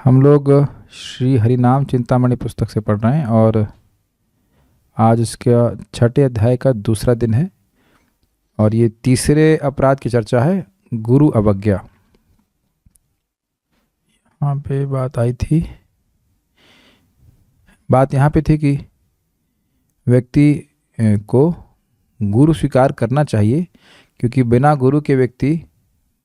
हम लोग श्री हरिनाम चिंतामणि पुस्तक से पढ़ रहे हैं और आज इसका छठे अध्याय का दूसरा दिन है और ये तीसरे अपराध की चर्चा है, गुरु अवज्ञा। यहाँ पे बात यहाँ पे थी कि व्यक्ति को गुरु स्वीकार करना चाहिए क्योंकि बिना गुरु के व्यक्ति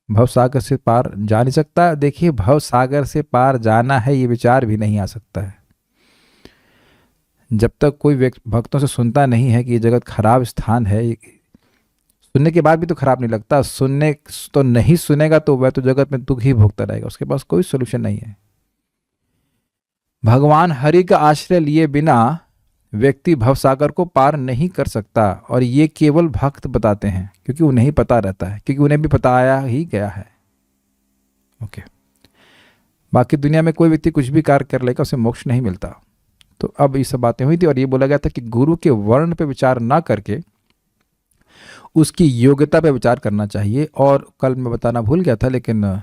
भवसागर से पार जा नहीं सकता। देखिए, भवसागर से पार जाना है ये विचार भी नहीं आ सकता है जब तक कोई भक्तों से सुनता नहीं है कि ये जगत खराब स्थान है। सुनने के बाद भी तो खराब नहीं लगता, सुनने तो नहीं सुनेगा तो वह तो जगत में दुख ही भोगता रहेगा, उसके पास कोई सोल्यूशन नहीं है। भगवान हरि का आश्रय लिए बिना व्यक्ति भवसागर को पार नहीं कर सकता और ये केवल भक्त बताते हैं क्योंकि उन्हें ही पता रहता है, क्योंकि उन्हें भी बताया ही गया है। ओके, बाकी दुनिया में कोई व्यक्ति कुछ भी कार्य कर लेगा उसे मोक्ष नहीं मिलता। तो अब ये सब बातें हुई थी और ये बोला गया था कि गुरु के वर्ण पे विचार ना करके उसकी योग्यता पे विचार करना चाहिए। और कल मैं बताना भूल गया था, लेकिन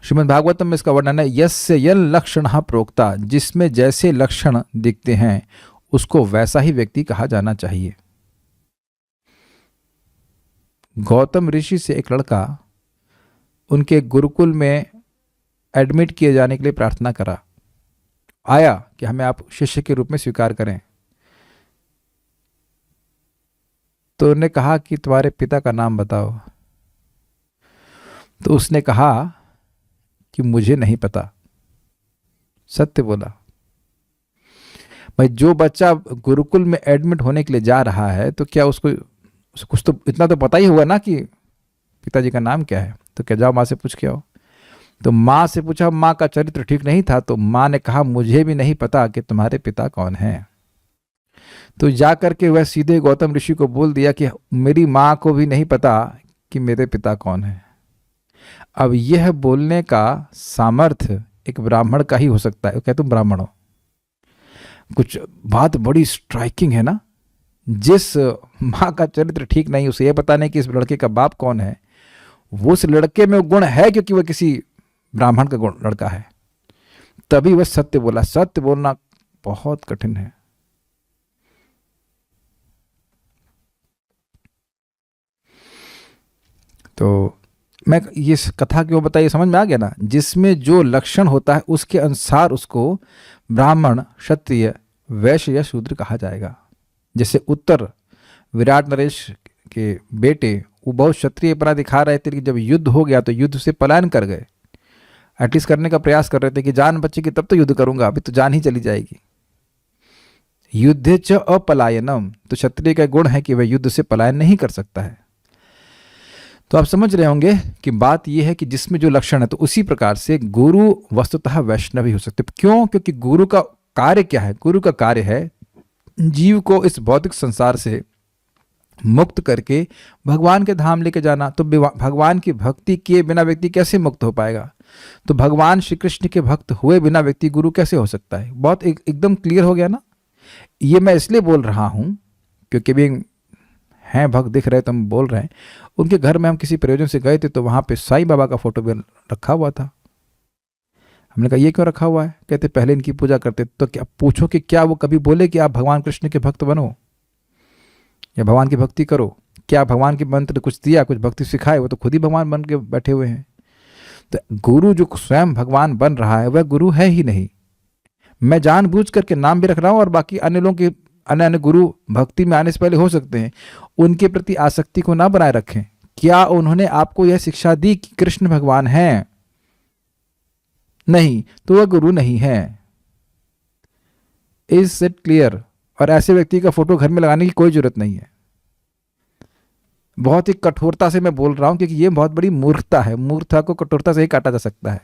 श्रीमद् भागवतम में इसका वर्णन है, यस्य यन लक्षणः प्रोक्ता, जिसमें जैसे लक्षण दिखते हैं उसको वैसा ही व्यक्ति कहा जाना चाहिए। गौतम ऋषि से एक लड़का उनके गुरुकुल में एडमिट किए जाने के लिए प्रार्थना करा, आया कि हमें आप शिष्य के रूप में स्वीकार करें। तो उन्होंने कहा कि तुम्हारे पिता का नाम बताओ। तो उसने कहा कि मुझे नहीं पता। सत्य बोला। भाई, जो बच्चा गुरुकुल में एडमिट होने के लिए जा रहा है तो क्या उसको कुछ तो इतना तो पता ही होगा ना कि पिताजी का नाम क्या है। तो क्या जाओ माँ से पूछ के आओ। तो माँ से पूछा, माँ का चरित्र ठीक नहीं था, तो माँ ने कहा मुझे भी नहीं पता कि तुम्हारे पिता कौन हैं। तो जा करके वह सीधे गौतम ऋषि को बोल दिया कि मेरी माँ को भी नहीं पता कि मेरे पिता कौन है। अब यह बोलने का सामर्थ्य एक ब्राह्मण का ही हो सकता है। क्या तुम ब्राह्मण हो? कुछ बात बड़ी स्ट्राइकिंग है ना। जिस माँ का चरित्र ठीक नहीं, उसे यह बताने कि इस लड़के का बाप कौन है, वो उस लड़के में गुण है क्योंकि वह किसी ब्राह्मण का गुण लड़का है, तभी वह सत्य बोला। सत्य बोलना बहुत कठिन है। तो मैं ये कथा क्यों बताई, समझ में आ गया ना। जिसमें जो लक्षण होता है उसके अनुसार उसको ब्राह्मण, क्षत्रिय, वैश्य या शूद्र कहा जाएगा। जैसे उत्तर विराट नरेश के बेटे वो बहुत क्षत्रिय पना दिखा रहे थे, लेकिन जब युद्ध हो गया तो युद्ध से पलायन कर गए। एटलीस्ट करने का प्रयास कर रहे थे कि जान बचेगी तब तो युद्ध करूंगा, अभी तो जान ही चली जाएगी। युद्धे च अपलायनम, तो क्षत्रिय का गुण है कि वह युद्ध से पलायन नहीं कर सकता है। तो आप समझ रहे होंगे कि बात यह है कि जिसमें जो लक्षण है, तो उसी प्रकार से गुरु वस्तुतः वैष्णव ही हो सकते। क्यों? क्योंकि गुरु का कार्य क्या है? गुरु का कार्य है जीव को इस भौतिक संसार से मुक्त करके भगवान के धाम लेके जाना। तो भगवान की भक्ति किए बिना व्यक्ति कैसे मुक्त हो पाएगा? तो भगवान श्री कृष्ण के भक्त हुए बिना व्यक्ति गुरु कैसे हो सकता है? बहुत एकदम क्लियर हो गया ना। ये मैं इसलिए बोल रहा हूं क्योंकि भी हैं भक्त दिख रहे तो हम बोल रहे हैं। उनके घर में हम किसी प्रयोजन से गए थे तो वहां पे साईं बाबा का फोटो भी रखा हुआ था। हमने कहा ये क्यों रखा हुआ है? कहते पहले इनकी पूजा करते। तो क्या पूछो कि क्या वो कभी बोले कि आप भगवान कृष्ण के भक्त बनो या भगवान की भक्ति करो? क्या भगवान के मंत्र कुछ दिया, कुछ भक्ति सिखाए? वो तो खुद ही भगवान बन के बैठे हुए हैं। तो गुरु जो स्वयं भगवान बन रहा है वह गुरु है ही नहीं। मैं जानबूझ करके नाम भी रख रहा हूं और बाकी अन्य लोगों के अन्य गुरु भक्ति में आने से पहले हो सकते हैं, उनके प्रति आसक्ति को ना बनाए रखें। क्या उन्होंने आपको यह शिक्षा दी कि कृष्ण भगवान हैं? नहीं, तो वह गुरु नहीं है। Is it clear? और ऐसे व्यक्ति का फोटो घर में लगाने की कोई जरूरत नहीं है। बहुत ही कठोरता से मैं बोल रहा हूं क्योंकि यह बहुत बड़ी मूर्खता है। मूर्खता को कठोरता से ही काटा जा सकता है।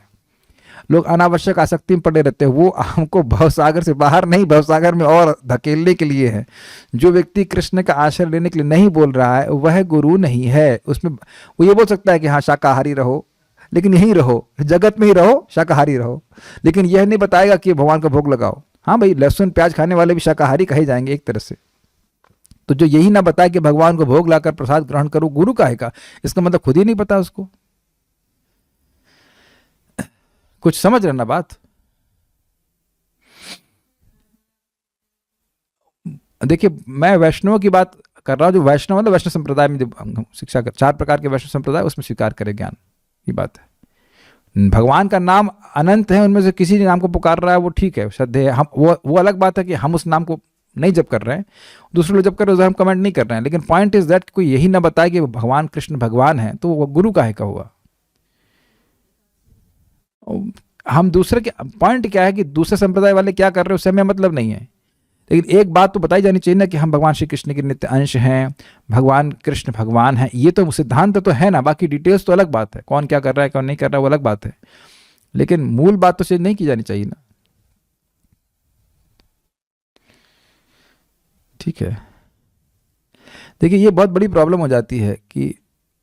लोग अनावश्यक आसक्ति में पड़े रहते हैं। वो हमको भवसागर से बाहर नहीं, भवसागर में और धकेलने के लिए है। जो व्यक्ति कृष्ण का आश्रय लेने के लिए नहीं बोल रहा है वह गुरु नहीं है। उसमें वो ये बोल सकता है कि हाँ शाकाहारी रहो, लेकिन यहीं रहो, जगत में ही रहो, शाकाहारी रहो, लेकिन यह नहीं बताएगा कि भगवान का भोग लगाओ। हाँ भाई, लहसुन प्याज खाने वाले भी शाकाहारी कहे जाएंगे एक तरह से। तो जो यही ना बताए कि भगवान को भोग लाकर प्रसाद ग्रहण करो, गुरु का है का, इसका मतलब खुद ही नहीं पता उसको। कुछ समझ रहे ना बात? देखिए, मैं वैष्णव की बात कर रहा हूँ, जो वैष्णव मतलब वैष्णव संप्रदाय में जो शिक्षा कर, 4 प्रकार के वैष्णव संप्रदाय, उसमें स्वीकार करे ज्ञान की बात है। भगवान का नाम अनंत है, उनमें से किसी नाम को पुकार रहा है वो ठीक है, श्रद्धेय है, हम वो अलग बात है कि हम उस नाम को नहीं जप कर रहे हैं, दूसरे लोग जप कर रहे हैं, हम कमेंट नहीं कर रहे हैं। लेकिन पॉइंट इज दैट कोई यही ना बताए कि भगवान कृष्ण भगवान है, तो वो गुरु काहे का हुआ? हम दूसरे के पॉइंट क्या है कि दूसरे संप्रदाय वाले क्या कर रहे हैं उससे हमें मतलब नहीं है, लेकिन एक बात तो बताई जानी चाहिए ना कि हम भगवान श्री कृष्ण के नित्य अंश हैं, भगवान कृष्ण भगवान हैं, ये तो सिद्धांत तो है ना, बाकी डिटेल्स तो अलग बात है, कौन क्या कर रहा है कौन नहीं कर रहा है वो अलग बात है, लेकिन मूल बात तो चेंज नहीं की जानी चाहिए ना। ठीक है, देखिए ये बहुत बड़ी प्रॉब्लम हो जाती है कि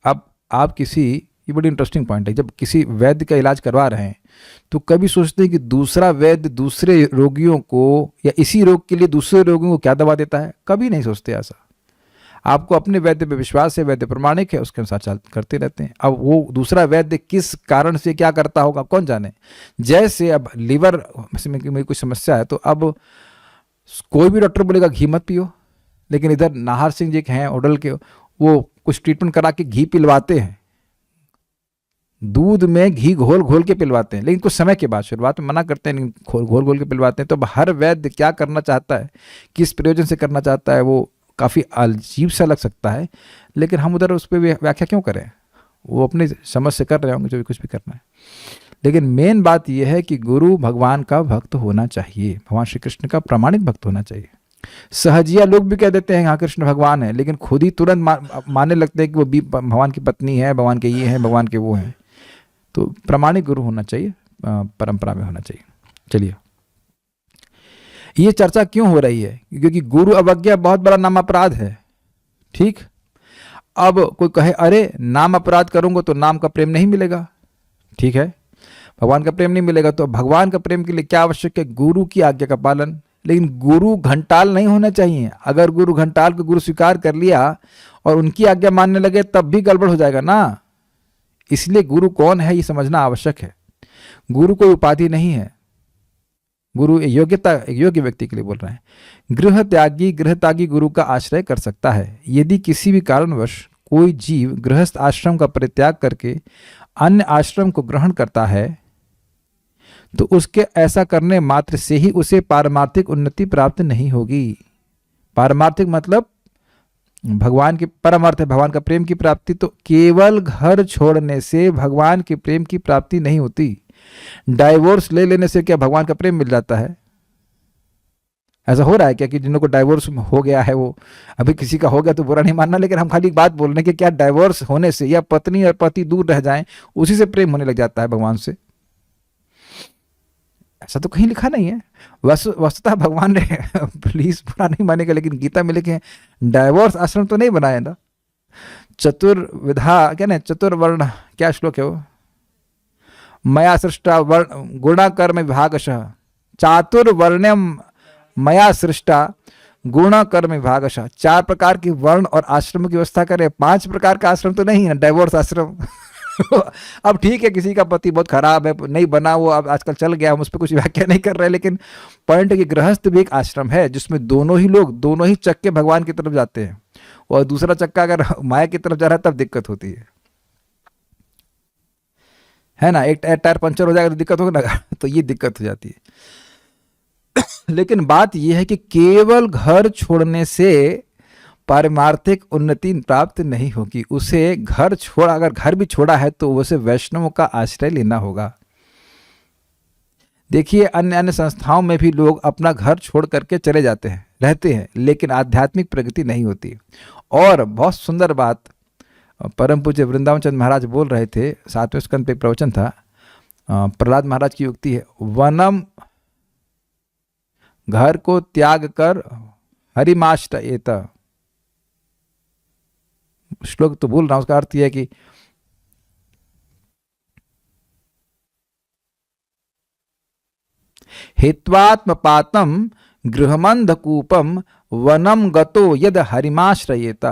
अब आप किसी, ये बड़ी इंटरेस्टिंग पॉइंट है, जब किसी वैद्य का इलाज करवा रहे हैं तो कभी सोचते हैं कि दूसरा वैद्य दूसरे रोगियों को या इसी रोग के लिए दूसरे रोगियों को क्या दवा देता है? कभी नहीं सोचते ऐसा। आपको अपने वैद्य पे विश्वास है, वैद्य प्रमाणिक है, उसके अनुसार चाल करते रहते हैं। अब वो दूसरा वैद्य किस कारण से क्या करता होगा कौन जाने। जैसे अब लीवर में कोई समस्या है तो अब कोई भी डॉक्टर बोलेगा घी मत पियो, लेकिन इधर नाहर सिंह जी के हैं ओडल के, वो कुछ ट्रीटमेंट करा के घी पिलवाते हैं, दूध में घी घोल घोल के पिलवाते हैं, लेकिन कुछ समय के बाद, शुरुआत में मना करते हैं लेकिन घोल घोल के पिलवाते हैं। तो अब हर वैद्य क्या करना चाहता है, किस प्रयोजन से करना चाहता है, वो काफ़ी अजीब सा लग सकता है, लेकिन हम उधर उस पर व्याख्या क्यों करें, वो अपनी समझ से कर रहे होंगे जो भी कुछ भी करना है। लेकिन मेन बात यह है कि गुरु भगवान का भक्त होना चाहिए, भगवान श्री कृष्ण का प्रामाणिक भक्त होना चाहिए। सहजिया लोग भी कह देते हैं हाँ कृष्ण भगवान है, लेकिन खुद ही तुरंत मानने लगते हैं कि वो भी भगवान की पत्नी है, भगवान के ये हैं, भगवान के वो हैं। तो प्रामाणिक गुरु होना चाहिए, परंपरा में होना चाहिए। चलिए, ये चर्चा क्यों हो रही है? क्योंकि गुरु अवज्ञा बहुत बड़ा नाम अपराध है। ठीक, अब कोई कहे अरे नाम अपराध करूंगा तो नाम का प्रेम नहीं मिलेगा, ठीक है, भगवान का प्रेम नहीं मिलेगा, तो भगवान का प्रेम के लिए क्या आवश्यक है? गुरु की आज्ञा का पालन। लेकिन गुरु घंटाल नहीं होना चाहिए। अगर गुरु घंटाल को गुरु स्वीकार कर लिया और उनकी आज्ञा मानने लगे तब भी गड़बड़ हो जाएगा ना। इसलिए गुरु कौन है ये समझना आवश्यक है। गुरु कोई उपाधि नहीं है, गुरु योग्यता, एक योग्य व्यक्ति के लिए बोल रहे हैं। गृह त्यागी गुरु का आश्रय कर सकता है। यदि किसी भी कारणवश कोई जीव गृहस्थ आश्रम का परित्याग करके अन्य आश्रम को ग्रहण करता है तो उसके ऐसा करने मात्र से ही उसे पारमार्थिक उन्नति प्राप्त नहीं होगी। पारमार्थिक मतलब भगवान की परमार्थ है, भगवान का प्रेम की प्राप्ति। तो केवल घर छोड़ने से भगवान के प्रेम की प्राप्ति नहीं होती। डाइवोर्स ले लेने से क्या भगवान का प्रेम मिल जाता है? ऐसा हो रहा है क्या कि जिन लोगों को डाइवोर्स हो गया है, वो अभी किसी का हो गया तो बुरा नहीं मानना, लेकिन हम खाली बात बोल रहे हैं कि क्या डाइवोर्स होने से या पत्नी और पति दूर रह जाएं उसी से प्रेम होने लग जाता है भगवान से? ऐसा तो कहीं लिखा नहीं है। वस्तुतः भगवान ने प्लीज बुरा नहीं मानेगा, लेकिन गीता में लिखे हैं डाइवोर्स आश्रम तो नहीं बनाया ना। चतुर्विधा क्या ना, चतुर्वर्ण क्या श्लोक है वो, मया सृष्टा वर्ण गुणा कर्म विभागशः, चातुर्वर्ण्यम मया सृष्टा गुण कर्म विभागशः। 4 प्रकार के वर्ण और आश्रम की व्यवस्था करे, 5 प्रकार का आश्रम तो नहीं है डाइवोर्स आश्रम। अब ठीक है, किसी का पति बहुत खराब है, नहीं बना, वो अब आजकल चल गया, हम उस पर कुछ व्याख्या नहीं कर रहे, लेकिन पॉइंट है कि गृहस्थ भी एक आश्रम है जिसमें दोनों ही लोग, दोनों ही चक्के भगवान की तरफ जाते हैं, और दूसरा चक्का अगर माया की तरफ जा रहा है तब दिक्कत होती है ना। एक टायर पंचर हो जाएगा तो दिक्कत होगा ना, तो ये दिक्कत हो जाती है। लेकिन बात यह है कि केवल घर छोड़ने से पारमार्थिक उन्नति प्राप्त नहीं होगी। उसे घर छोड़ा, अगर घर भी छोड़ा है तो उसे वैष्णवों का आश्रय लेना होगा। देखिए, अन्य अन्य संस्थाओं में भी लोग अपना घर छोड़ करके चले जाते हैं, रहते हैं, लेकिन आध्यात्मिक प्रगति नहीं होती। और बहुत सुंदर बात परम पूज्य वृंदावन चंद्र महाराज बोल रहे थे, 7वें स्कंद पे एक प्रवचन था, प्रहलाद महाराज की उक्ति है, वनम घर को त्याग कर हरिमाश्रयेत। श्लोक तो भूल रहा हूं, उसका अर्थ यह है कि हित्वात्मपातम गृहमंधकूपम वनम गतो यद हरिमाश्रयेत।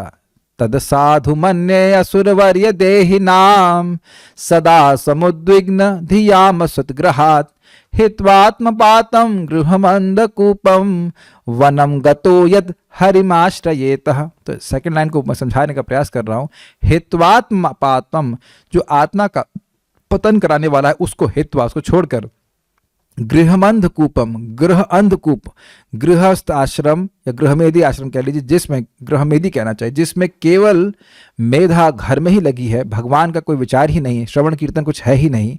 तद साधु मन्ये असुरवर्य देहिनाम सदा समुद्विग्न धियाम सद्ग्रहात् हित्वात्मपातं गृहमंदकूपम वनम गतो यद हरिमाश्रयेतः। तो सेकंड लाइन को मैं समझाने का प्रयास कर रहा हूं। हित्वात्मपातम, जो आत्मा का पतन कराने वाला है, उसको हित्वा, उसको छोड़कर, गृहमंधकूपम, गृह अंधकूप, गृहस्थ आश्रम या गृहमेधी आश्रम कह लीजिए, जिसमें गृहमेधी कहना चाहिए, जिसमें केवल मेधा घर में ही लगी है, भगवान का कोई विचार ही नहीं है, श्रवण कीर्तन कुछ है ही नहीं,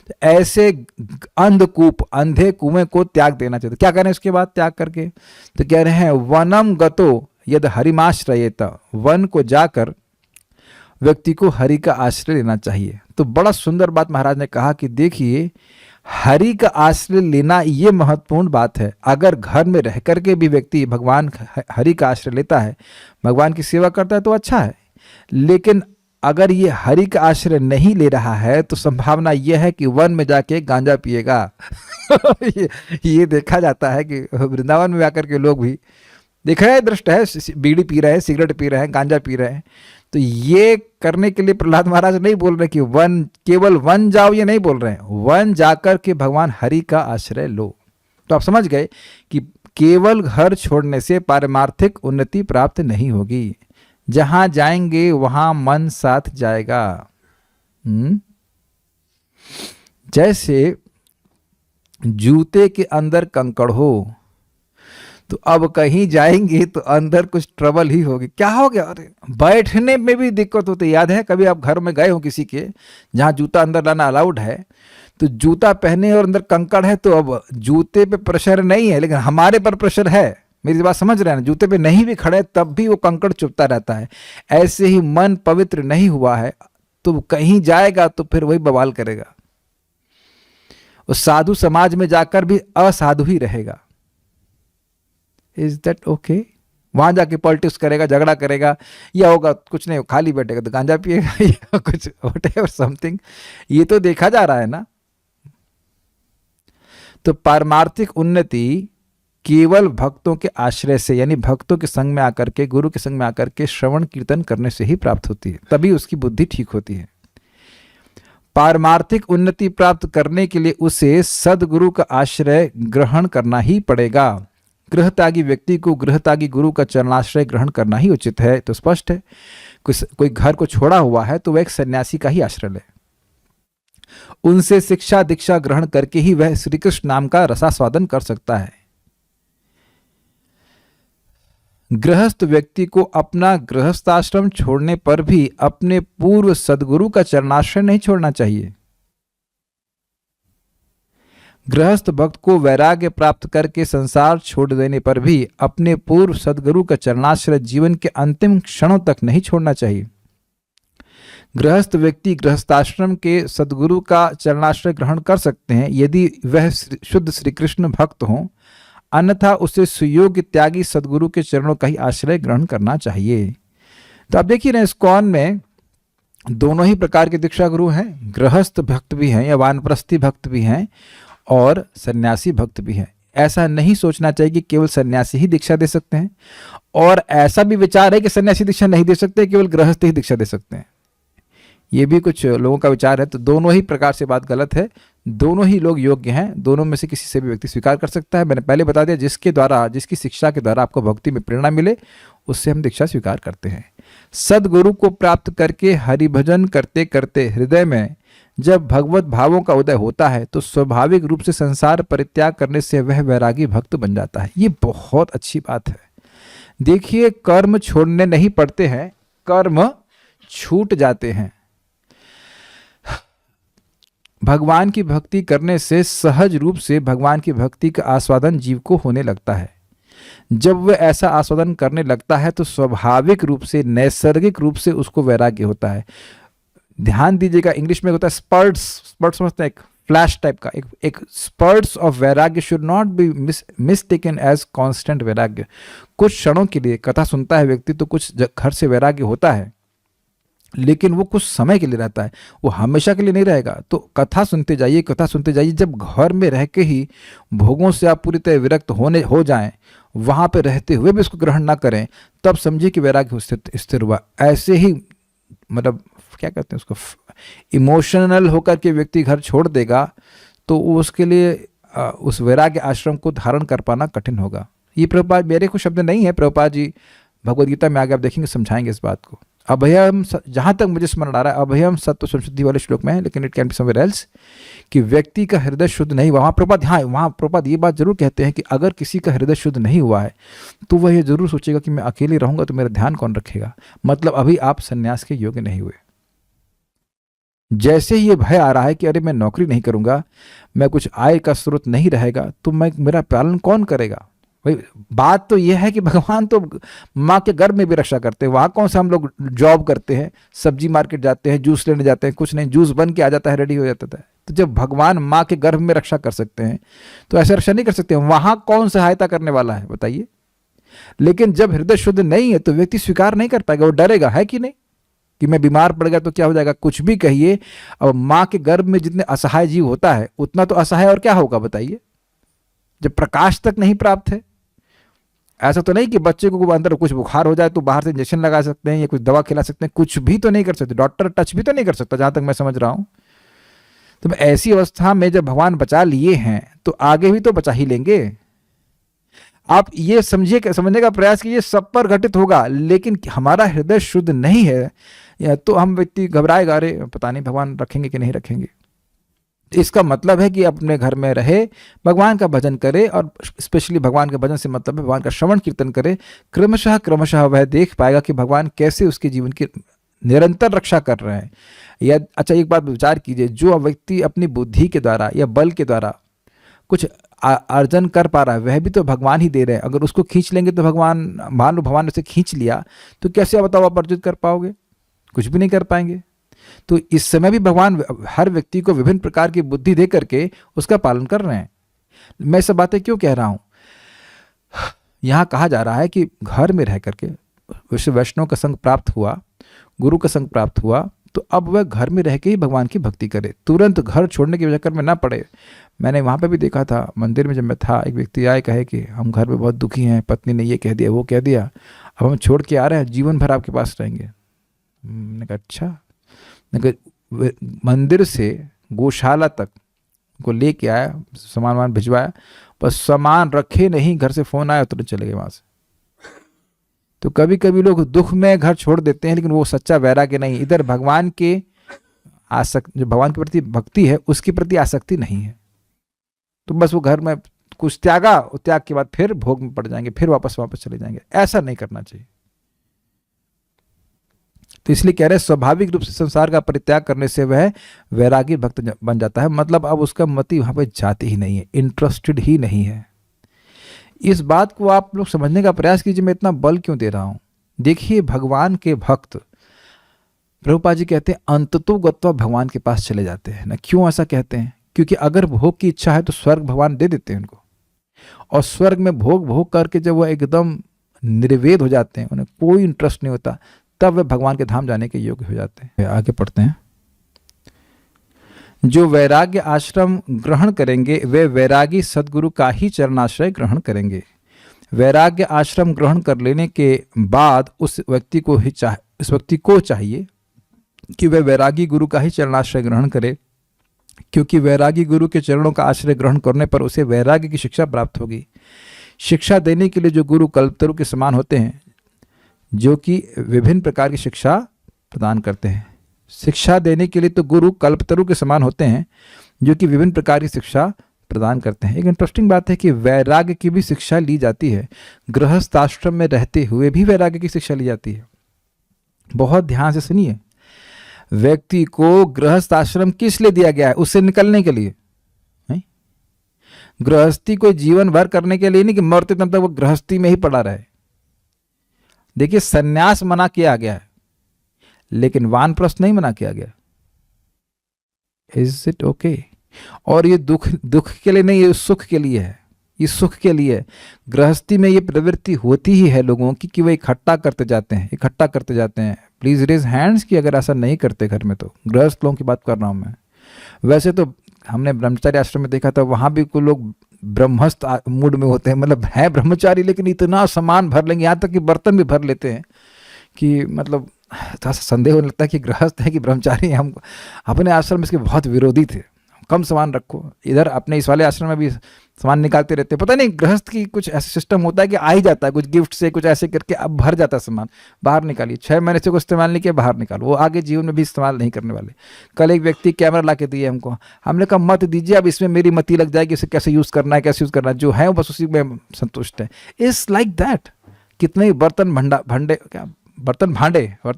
तो ऐसे अंधकूप, अंधे कुएं को त्याग देना चाहिए। क्या कह रहे हैं उसके बाद त्याग करके? तो कह रहे हैं वनम गतो यद हरिमाश्रयेत, वन को जाकर व्यक्ति को हरि का आश्रय लेना चाहिए। तो बड़ा सुंदर बात महाराज ने कहा कि देखिए, हरि का आश्रय लेना ये महत्वपूर्ण बात है। अगर घर में रह करके भी व्यक्ति भगवान हरि का आश्रय लेता है, भगवान की सेवा करता है, तो अच्छा है। लेकिन अगर ये हरि का आश्रय नहीं ले रहा है तो संभावना यह है कि वन में जाके गांजा पिएगा। ये देखा जाता है कि वृंदावन में आकर के लोग भी देखा है, दृष्ट है, बीड़ी पी रहे हैं, सिगरेट पी रहे हैं, गांजा पी रहे हैं। तो ये करने के लिए प्रहलाद महाराज नहीं बोल रहे कि वन, केवल वन जाओ, ये नहीं बोल रहे हैं, वन जाकर के भगवान हरि का आश्रय लो। तो आप समझ गए कि केवल घर छोड़ने से पारमार्थिक उन्नति प्राप्त नहीं होगी। जहां जाएंगे वहां मन साथ जाएगा। जैसे जूते के अंदर कंकड़ हो, तो अब कहीं जाएंगे तो अंदर कुछ ट्रबल ही होगी। क्या हो गया? अरे बैठने में भी दिक्कत होती। याद है कभी आप घर में गए हो किसी के, जहां जूता अंदर लाना अलाउड है, तो जूता पहने और अंदर कंकड़ है, तो अब जूते पे प्रेशर नहीं है, लेकिन हमारे पर प्रेशर है। मेरी बात समझ रहे हैं ना? जूते पे नहीं भी खड़े तब भी वो कंकड़ चुभता रहता है। ऐसे ही मन पवित्र नहीं हुआ है तो कहीं जाएगा तो फिर वही बवाल करेगा। उस साधु समाज में जाकर भी असाधु ही रहेगा। Is that okay? वहां जाके पॉलिटिक्स करेगा, झगड़ा करेगा, या होगा कुछ नहीं, खाली बैठेगा तो गांजा पिएगा या कुछ व्हाटएवर समथिंग। ये तो देखा जा रहा है ना। तो पारमार्थिक उन्नति केवल भक्तों के आश्रय से, यानी भक्तों के संग में आकर के, गुरु के संग में आकर के श्रवण कीर्तन करने से ही प्राप्त होती है, तभी उसकी बुद्धि ठीक होती है। पारमार्थिक उन्नति प्राप्त करने के लिए उसे सदगुरु का आश्रय ग्रहण करना ही पड़ेगा। गृहत्यागी व्यक्ति को गृहत्यागी गुरु का चरणाश्रय ग्रहण करना ही उचित है। तो स्पष्ट है, कोई घर को छोड़ा हुआ है तो वह एक सन्यासी का ही आश्रय ले, उनसे शिक्षा दीक्षा ग्रहण करके ही वह श्री कृष्ण नाम का रसास्वादन कर सकता है। गृहस्थ व्यक्ति को अपना गृहस्थाश्रम छोड़ने पर भी अपने पूर्व सदगुरु का चरणाश्रय नहीं छोड़ना चाहिए। गृहस्थ भक्त को वैराग्य प्राप्त करके संसार छोड़ देने पर भी अपने पूर्व सदगुरु का चरणाश्रय जीवन के अंतिम क्षणों तक नहीं छोड़ना चाहिए। गृहस्थ व्यक्ति गृहस्थाश्रम के सदगुरु का चरणाश्रय ग्रहण कर सकते हैं यदि वह शुद्ध श्री कृष्ण भक्त हों, अन्यथा उसे सुयोग्य त्यागी सदगुरु के चरणों का ही आश्रय ग्रहण करना चाहिए। तो आप देखिए ना, इस्कॉन में दोनों ही प्रकार के दीक्षा गुरु हैं, गृहस्थ भक्त भी हैं या वानप्रस्थी भक्त भी हैं और सन्यासी भक्त भी हैं। ऐसा नहीं सोचना चाहिए कि केवल सन्यासी ही दीक्षा दे सकते हैं, और ऐसा भी विचार है कि सन्यासी दीक्षा नहीं दे सकते, केवल गृहस्थ ही दीक्षा दे सकते हैं। ये भी कुछ लोगों का विचार है। तो दोनों ही प्रकार से बात गलत है। दोनों ही लोग योग्य हैं, दोनों में से किसी से भी व्यक्ति स्वीकार कर सकता है। मैंने पहले बता दिया, जिसकी शिक्षा के द्वारा आपको भक्ति में प्रेरणा मिले उससे हम दीक्षा स्वीकार करते हैं। सदगुरु को प्राप्त करके हरिभजन करते करते हृदय में जब भगवत भावों का उदय होता है तो स्वाभाविक रूप से संसार परित्याग करने से वह वैरागी भक्त बन जाता है। ये बहुत अच्छी बात है। देखिए, कर्म छोड़ने नहीं पड़ते हैं, कर्म छूट जाते हैं। भगवान की भक्ति करने से सहज रूप से भगवान की भक्ति का आस्वादन जीव को होने लगता है। जब वह ऐसा आस्वादन करने लगता है तो स्वाभाविक रूप से, नैसर्गिक रूप से उसको वैराग्य होता है। ध्यान दीजिएगा, इंग्लिश में होता है स्पर्ट्स समझते हैं, एक फ्लैश टाइप का, एक स्पर्ट्स ऑफ वैराग्य should not be mistaken as constant वैराग्य। कुछ क्षणों के लिए कथा सुनता है व्यक्ति तो कुछ घर से वैराग्य होता है, लेकिन वो कुछ समय के लिए रहता है, वो हमेशा के लिए नहीं रहेगा। तो कथा सुनते जाइए। जब घर में रह के ही भोगों से आप पूरी तरह विरक्त हो जाएं वहाँ पे रहते हुए भी उसको ग्रहण ना करें, तब समझिए कि वैराग्य स्थिर हुआ। ऐसे ही मतलब क्या कहते हैं उसको, इमोशनल होकर के व्यक्ति घर छोड़ देगा तो उसके लिए उस वैराग्य आश्रम को धारण कर पाना कठिन होगा। ये प्रभुपाद मेरे कुछ शब्द नहीं है, प्रभुपाद जी भगवद गीता में आगे आप देखेंगे समझाएंगे इस बात को। अभयम, जहाँ तक मुझे स्मरण आ रहा है, अभयम सत्व संशुद्धि वाले श्लोक में है, लेकिन it can be somewhere else, कि व्यक्ति का हृदय शुद्ध नहीं हुआ। वहाँ प्रभुपाद, हाँ वहाँ प्रभुपाद ये बात जरूर कहते हैं कि अगर किसी का हृदय शुद्ध नहीं हुआ है तो वह ये जरूर सोचेगा कि मैं अकेले रहूंगा तो मेरा ध्यान कौन रखेगा। मतलब अभी आप संन्यास के योग्य नहीं हुए। जैसे ही ये भय आ रहा है कि अरे मैं नौकरी नहीं करूंगा, मैं कुछ आय का स्रोत नहीं रहेगा, तो मैं मेरा पालन कौन करेगा। भाई बात तो यह है कि भगवान तो माँ के गर्भ में भी रक्षा करते हैं। वहाँ कौन सा हम लोग जॉब करते हैं, सब्जी मार्केट जाते हैं, जूस लेने जाते हैं, कुछ नहीं, जूस बन के आ जाता है, रेडी हो जाता है। तो जब भगवान माँ के गर्भ में रक्षा कर सकते हैं तो ऐसा रक्षा नहीं कर सकते, वहाँ कौन सहायता करने वाला है बताइए। लेकिन जब हृदय शुद्ध नहीं है तो व्यक्ति स्वीकार नहीं कर पाएगा, वो डरेगा, है कि नहीं, कि मैं बीमार पड़ गया तो क्या हो जाएगा। कुछ भी कहिए, अब माँ के गर्भ में जितने असहाय जीव होता है उतना तो असहाय और क्या होगा बताइए, जब प्रकाश तक नहीं प्राप्त है। ऐसा तो नहीं कि बच्चे को अंदर कुछ बुखार हो जाए तो बाहर से इंजेक्शन लगा सकते हैं या कुछ दवा खिला सकते हैं, कुछ भी तो नहीं कर सकते, डॉक्टर टच भी तो नहीं कर सकता जहां तक मैं समझ रहा हूं। तो ऐसी अवस्था में जब भगवान बचा लिए हैं तो आगे भी तो बचा ही लेंगे। आप ये समझिए, समझने का प्रयास कीजिए, सब पर घटित होगा। लेकिन हमारा हृदय शुद्ध नहीं है या तो हम व्यक्ति घबराएगा, अरे पता नहीं भगवान रखेंगे कि नहीं रखेंगे। इसका मतलब है कि अपने घर में रहे, भगवान का भजन करे, और स्पेशली भगवान के भजन से मतलब है भगवान का श्रवण कीर्तन करे। क्रमशः क्रमशः वह देख पाएगा कि भगवान कैसे उसके जीवन की निरंतर रक्षा कर रहे हैं। या अच्छा एक बात विचार कीजिए, जो व्यक्ति अपनी बुद्धि के द्वारा या बल के द्वारा कुछ अर्जन कर पा रहा है वह भी तो भगवान ही दे रहे हैं। अगर उसको खींच लेंगे तो भगवान, मान लो भगवान ने उसे खींच लिया तो कैसे बताओ आप अर्जित कर पाओगे, कुछ भी नहीं कर पाएंगे। तो इस समय भी भगवान हर व्यक्ति को विभिन्न प्रकार की बुद्धि दे करके उसका पालन कर रहे हैं। मैं सब बातें क्यों कह रहा हूं, यहां कहा जा रहा है कि घर में रह करके वैष्णव का संग प्राप्त हुआ, गुरु का संग प्राप्त हुआ, तो अब वह घर में रह के ही भगवान की भक्ति करे, तुरंत घर छोड़ने के चक्कर में ना पड़े। मैंने वहाँ पे भी देखा था, मंदिर में जब मैं था, एक व्यक्ति आए कहे कि हम घर में बहुत दुखी हैं, पत्नी ने ये कह दिया वो कह दिया, अब हम छोड़ के आ रहे हैं, जीवन भर आपके पास रहेंगे। मैंने कहा अच्छा। मंदिर से गौशाला तक को लेके आया, सामान वामान भिजवाया, बस सामान रखे नहीं, घर से फोन आया तुरंत चले गए वहाँ से। तो कभी कभी लोग दुख में घर छोड़ देते हैं, लेकिन वो सच्चा वैराग्य नहीं। इधर भगवान के जो भगवान के प्रति भक्ति है उसके प्रति आसक्ति नहीं है, तो बस वो घर में कुछ त्यागा, त्याग के बाद फिर भोग में पड़ जाएंगे, फिर वापस चले जाएंगे। ऐसा नहीं करना चाहिए। तो इसलिए कह रहे हैं स्वाभाविक रूप से संसार का परित्याग करने से वह वैरागी भक्त बन जाता है। मतलब अब उसका मति वहां पे जाती ही नहीं है, इंटरेस्टेड ही नहीं है। इस बात को आप लोग समझने का प्रयास कीजिए, मैं इतना बल क्यों दे रहा हूं। देखिए भगवान के भक्त, प्रभुपाद जी कहते हैं अंततो गत्वा भगवान के पास चले जाते हैं ना। क्यों ऐसा कहते हैं, क्योंकि अगर भोग की इच्छा है तो स्वर्ग भगवान दे देते हैं उनको, और स्वर्ग में भोग करके जब वह एकदम निर्वेद हो जाते हैं, उन्हें कोई इंटरेस्ट नहीं होता, तब वे भगवान के धाम जाने के योग्य हो जाते हैं। आगे पढ़ते हैं, जो वैराग्य आश्रम ग्रहण करेंगे वे वैरागी सदगुरु का ही चरणाश्रय ग्रहण करेंगे। वैराग्य आश्रम ग्रहण कर लेने के बाद उस व्यक्ति को चाहिए कि वह वैरागी गुरु का ही चरणाश्रय ग्रहण करे, क्योंकि वैरागी गुरु के चरणों का आश्रय ग्रहण करने पर उसे वैराग्य की शिक्षा प्राप्त होगी। शिक्षा देने के लिए जो गुरु कल्पतरु के समान होते हैं, जो कि विभिन्न प्रकार की शिक्षा प्रदान करते हैं। शिक्षा देने के लिए तो गुरु कल्पतरु के समान होते हैं, जो कि विभिन्न प्रकार की शिक्षा प्रदान करते हैं। एक इंटरेस्टिंग बात है कि वैराग्य की भी शिक्षा ली जाती है, गृहस्थ आश्रम में रहते हुए भी वैराग्य की शिक्षा ली जाती है। बहुत ध्यान से सुनिए, व्यक्ति को गृहस्थ आश्रम किस लिए दिया गया है, उससे निकलने के लिए। गृहस्थी को जीवन भर करने के लिए नहीं कि मरते तब तक वो गृहस्थी में ही पड़ा रहे। देखिए सन्यास मना किया गया है, लेकिन वानप्रस्थ नहीं मना किया गया। Is it okay? और ये दुख के लिए नहीं, ये सुख के लिए है, ये सुख के लिए है। गृहस्थी में ये प्रवृत्ति होती ही है लोगों की कि वो इकट्ठा करते जाते हैं। प्लीज रेज हैंड्स कि अगर ऐसा नहीं करते घर में, तो गृहस्थ लोगों की बात कर रहा हूं मैं। वैसे तो हमने ब्रह्मचारी आश्रम में देखा था, वहां भी कुछ लोग ब्रह्मस्थ मूड में होते हैं, मतलब है ब्रह्मचारी लेकिन इतना सामान भर लेंगे, यहाँ तक कि बर्तन भी भर लेते हैं कि मतलब थोड़ा सा संदेह होने लगता है कि गृहस्थ है कि ब्रह्मचारी है। हम अपने आश्रम में इसके बहुत विरोधी थे, कम सामान रखो। इधर अपने इस वाले आश्रम में भी सामान निकालते रहते, पता नहीं गृहस्थ की कुछ ऐसा सिस्टम होता है कि आ ही जाता है कुछ गिफ्ट से, कुछ ऐसे करके अब भर जाता है सामान, बाहर निकालिए, 6 महीने से कुछ इस्तेमाल नहीं किया, बाहर निकालो, वो आगे जीवन में भी इस्तेमाल नहीं करने वाले। कल एक व्यक्ति कैमरा ला के दिए हमको, हमने कहा मत दीजिए, अब इसमें मेरी मती लग जाएगी, इसे कैसे यूज़ करना है, कैसे यूज़ करना है, जो है वो बस उसी में संतुष्ट है। It's like that. कितने ही बर्तन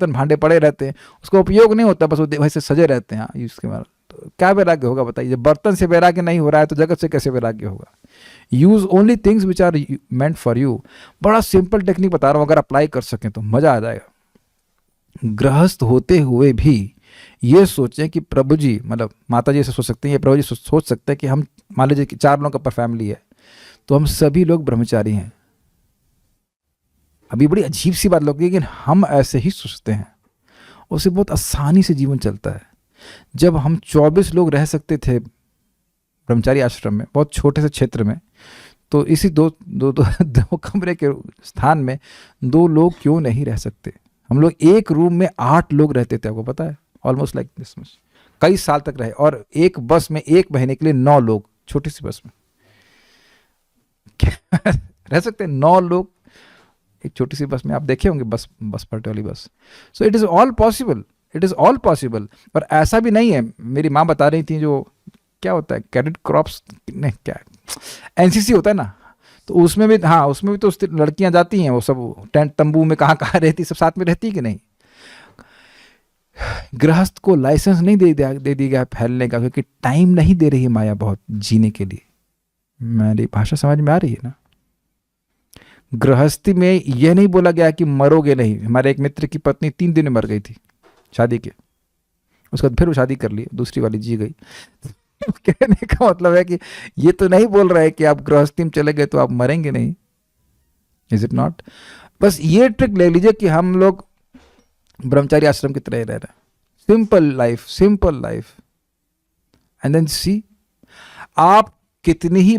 भांडे पड़े रहते हैं, उसका उपयोग नहीं होता, बस वो वैसे सजे रहते हैं यूज़ के बाद। तो क्या वैराग्य होगा बताइए? जब बर्तन से वैराग्य नहीं हो रहा है तो जगत से कैसे वैराग्य होगा? Use only things which are meant for you. बड़ा सिंपल टेक्निक बता रहा हूँ, अगर अप्लाई कर सकें तो मजा आ जाएगा। गृहस्थ होते हुए भी ये सोचें कि प्रभु जी, मतलब माता जी से सोच सकते हैं, ये प्रभु जी सोच सकते हैं कि हम, मान लीजिए कि 4 लोगों का फैमिली है तो हम सभी लोग ब्रह्मचारी हैं। अभी बड़ी अजीब सी बात लगती है लेकिन हम ऐसे ही सोचते हैं, उससे बहुत आसानी से जीवन चलता है। जब हम 24 लोग रह सकते थे ब्रह्मचारी आश्रम में, बहुत छोटे से क्षेत्र में, तो इसी दो कमरे के स्थान में 2 लोग क्यों नहीं रह सकते? हम लोग एक रूम में 8 लोग रहते थे, आपको पता है, ऑलमोस्ट लाइक दिस मच, कई साल तक रहे। और एक बस में 1 महीने के लिए 9 लोग, छोटी सी बस में रह सकते हैं 9 लोग एक छोटी सी बस में। आप देखे होंगे बस पलटे वाली बस। So it is all possible, it is all possible. और ऐसा भी नहीं है, मेरी माँ बता रही थी, जो क्या होता है कैडेट क्रॉप्स, नहीं क्या एनसीसी होता है ना, तो उसमें भी, हाँ उसमें भी तो लड़कियां जाती हैं, वो सब टेंट तंबू में कहाँ कहाँ रहती, सब साथ में रहती कि नहीं। गृहस्थ को लाइसेंस नहीं दे दिया गया फैलने का, क्योंकि टाइम नहीं दे रही है माया बहुत जीने के लिए। मेरी भाषा समझ में आ रही है ना? गृहस्थी में यह नहीं बोला गया कि मरोगे नहीं। हमारे एक मित्र की पत्नी 3 दिन में मर गई थी शादी के, उसके बाद फिर वो शादी कर ली, दूसरी वाली जी गई। कहने का मतलब है कि ये तो नहीं बोल रहा है कि आप गृहस्थी में चले गए तो आप मरेंगे नहीं। Is it not? बस ये ट्रिक ले लीजिए कि हम लोग ब्रह्मचारी आश्रम की तरह रह रहे हैं, सिंपल लाइफ, एंड देन सी आप कितनी ही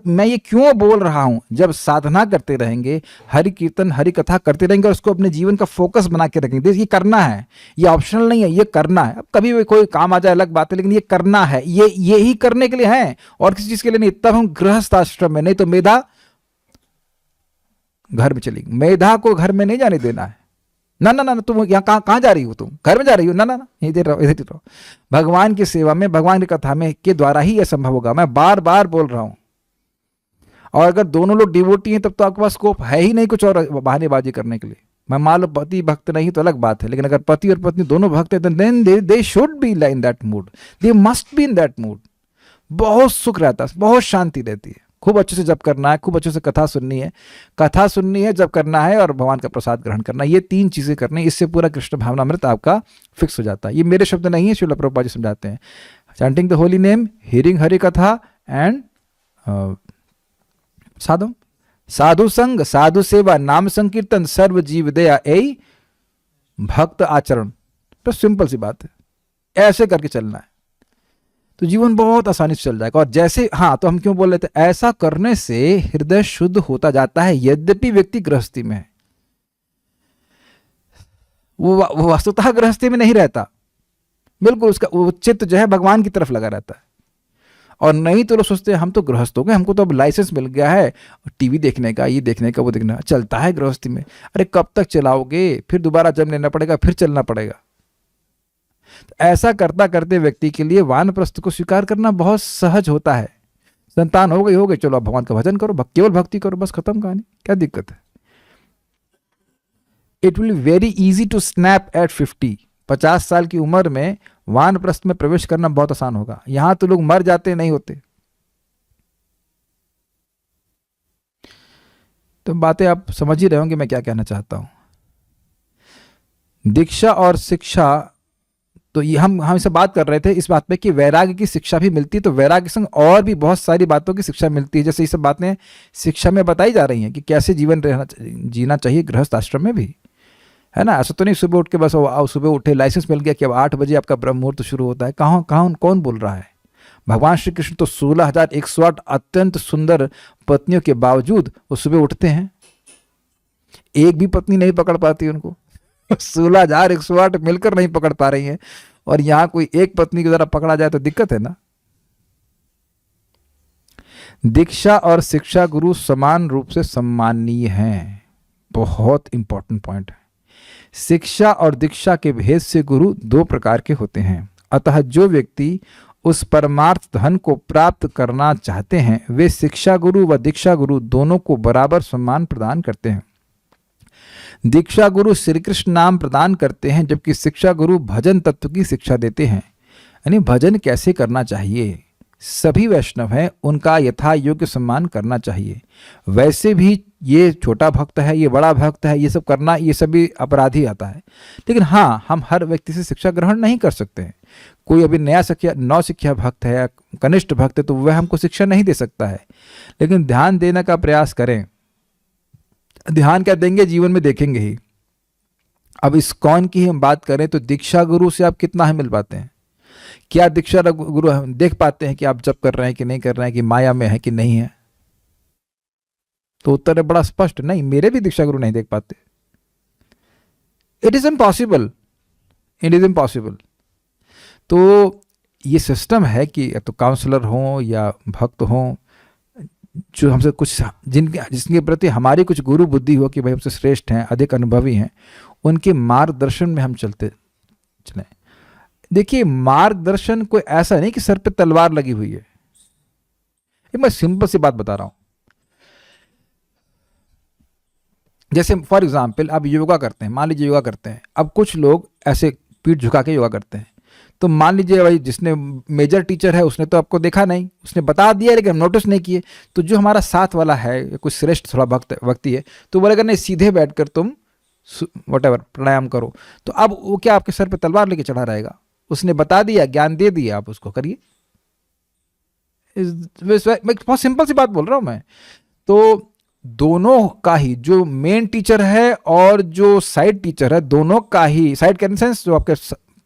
मैं ये क्यों बोल रहा हूं, जब साधना करते रहेंगे, हरि कीर्तन हरि कथा करते रहेंगे और उसको अपने जीवन का फोकस बना के रखेंगे, ये करना है, ये ऑप्शनल नहीं है, ये करना है। अब कभी भी कोई काम आ जाए अलग बात है, लेकिन ये करना है, ये ही करने के लिए है और किसी चीज के लिए नहीं। तब हम गृहस्थ आश्रम में, नहीं तो मेधा घर में चलेगी। मेधा को घर में नहीं जाने देना है। ना, तुम यहाँ कहाँ जा रही हो? तुम घर में जा रही हो? ना, इधर रहो। भगवान की सेवा में, भगवान की कथा में के द्वारा ही यह संभव होगा। मैं बार बार बोल रहा हूं। और अगर दोनों लोग डिवोटी हैं तब तो आपके पास स्कोप है ही नहीं कुछ और बहानेबाजी करने के लिए। मैं मान लो पति भक्त नहीं तो अलग बात है, लेकिन अगर पति और पत्नी दोनों भक्त हैं, then they should be in that mood, they must be in that mood. बहुत सुख रहता है, बहुत शांति रहती है। खूब अच्छे से जप करना है, खूब अच्छे से कथा सुननी है, जप करना है और भगवान का प्रसाद ग्रहण करना है। ये 3 चीजें करनी, इससे पूरा कृष्ण भावनामृत आपका फिक्स हो जाता है। ये मेरे शब्द नहीं है, श्रील प्रभुपाद जी समझाते हैं। Chanting the holy name, hearing Hari कथा एंड साधु संग, साधु सेवा, नाम संकीर्तन, सर्व जीव दया, यही भक्त आचरण। तो सिंपल सी बात है, ऐसे करके चलना है तो जीवन बहुत आसानी से चल जाएगा। और जैसे, हाँ तो हम क्यों बोल रहे थे, ऐसा करने से हृदय शुद्ध होता जाता है। यद्यपि व्यक्ति गृहस्थी में है, वो वस्तुतः गृहस्थी में नहीं रहता, बिल्कुल उसका वो चित्त जो है भगवान की तरफ लगा रहता है। और नहीं तो लोग सोचते हैं हम तो गृहस्थ हो गए, हमको तो अब लाइसेंस मिल गया है टीवी देखने का, ये देखने का, वो देखना चलता है गृहस्थी में। अरे कब तक चलाओगे? फिर दोबारा जन्म लेना पड़ेगा, फिर चलना पड़ेगा। ऐसा करता करते व्यक्ति के लिए वानप्रस्थ को स्वीकार करना बहुत सहज होता है। संतान हो गई, चलो अब भगवान का भजन करो, केवल भक्ति करो, बस खत्म कहानी। क्या दिक्कत है? It will very easy to snap at 50 साल की उम्र में वानप्रस्थ में प्रवेश करना बहुत आसान होगा। यहां तो लोग मर जाते नहीं होते। तो बातें आप समझ ही रहे होंगे मैं क्या कहना चाहता हूं। दीक्षा और शिक्षा, तो ये हम इससे बात कर रहे थे इस बात पे कि वैराग्य की शिक्षा भी मिलती है, तो वैराग्य संग और भी बहुत सारी बातों की शिक्षा मिलती है। जैसे ये सब बातें शिक्षा में बताई जा रही हैं कि कैसे जीवन जीना चाहिए गृहस्थ आश्रम में भी, है ना। ऐसा तो नहीं सुबह उठ के बस सुबह उठे लाइसेंस मिल गया कि अब 8 बजे आपका ब्रह्म मुहूर्त शुरू होता है। कौन बोल रहा है? भगवान श्री कृष्ण तो 16,108 अत्यंत सुंदर पत्नियों के बावजूद वो सुबह उठते हैं, एक भी पत्नी नहीं पकड़ पाती उनको। 16,108 मिलकर नहीं पकड़ पा रही हैं, और यहां कोई एक पत्नी की तरह पकड़ा जाए तो दिक्कत है ना। दीक्षा और शिक्षा गुरु समान रूप से सम्माननीय हैं। बहुत इंपॉर्टेंट पॉइंट है। शिक्षा और दीक्षा के भेद से गुरु दो प्रकार के होते हैं। अतः जो व्यक्ति उस परमार्थ धन को प्राप्त करना चाहते हैं वे शिक्षा गुरु व दीक्षा गुरु दोनों को बराबर सम्मान प्रदान करते हैं। दीक्षा गुरु श्री कृष्ण नाम प्रदान करते हैं, जबकि शिक्षा गुरु भजन तत्व की शिक्षा देते हैं, यानी भजन कैसे करना चाहिए। सभी वैष्णव हैं, उनका यथा योग्य सम्मान करना चाहिए। वैसे भी ये छोटा भक्त है, ये बड़ा भक्त है, ये सब करना, ये सभी अपराधी आता है। लेकिन हाँ, हम हर व्यक्ति से शिक्षा ग्रहण नहीं कर सकते हैं। कोई अभी नया नौ शिक्षा भक्त है या कनिष्ठ भक्त है तो वह हमको शिक्षा नहीं दे सकता है, लेकिन ध्यान देने का प्रयास करें। ध्यान क्या देंगे, जीवन में देखेंगे ही। अब इस्कॉन की हम बात करें तो दीक्षा गुरु से आप कितना ही मिल पाते हैं? क्या दीक्षा गुरु हम देख पाते हैं कि आप जप कर रहे हैं कि नहीं कर रहे हैं, कि माया में है कि नहीं है? तो उत्तर है बड़ा स्पष्ट, नहीं, मेरे भी दीक्षा गुरु नहीं देख पाते। It is impossible, it is impossible. तो ये सिस्टम है कि तो काउंसलर हों या भक्त हों, जो हमसे कुछ जिसके प्रति हमारी कुछ गुरु बुद्धि हो कि भाई हमसे श्रेष्ठ हैं, अधिक अनुभवी हैं, उनके मार्गदर्शन में हम चलते चलें। देखिए, मार्गदर्शन कोई ऐसा नहीं कि सर पे तलवार लगी हुई है। ये मैं सिंपल सी बात बता रहा हूं। जैसे फॉर एग्जाम्पल आप योगा करते हैं, मान लीजिए योगा करते हैं। अब कुछ लोग ऐसे पीठ झुका के योगा करते हैं, तो मान लीजिए भाई जिसने मेजर टीचर है उसने तो आपको देखा नहीं, उसने बता दिया लेकिन हम नोटिस नहीं किए। तो जो हमारा साथ वाला है, कुछ श्रेष्ठ थोड़ा भक्ति है, तो बोलेगा नहीं, सीधे बैठकर तुम व्हाटएवर प्राणायाम करो। तो अब वो क्या आपके सर पे तलवार लेके चढ़ा रहेगा? उसने बता दिया, ज्ञान दे दिया, आप उसको करिए। मैं बहुत सिंपल सी बात बोल रहा हूं मैं। तो दोनों का ही, जो मेन टीचर है और जो साइड टीचर है, दोनों का ही, साइड का इन सेंस जो आपके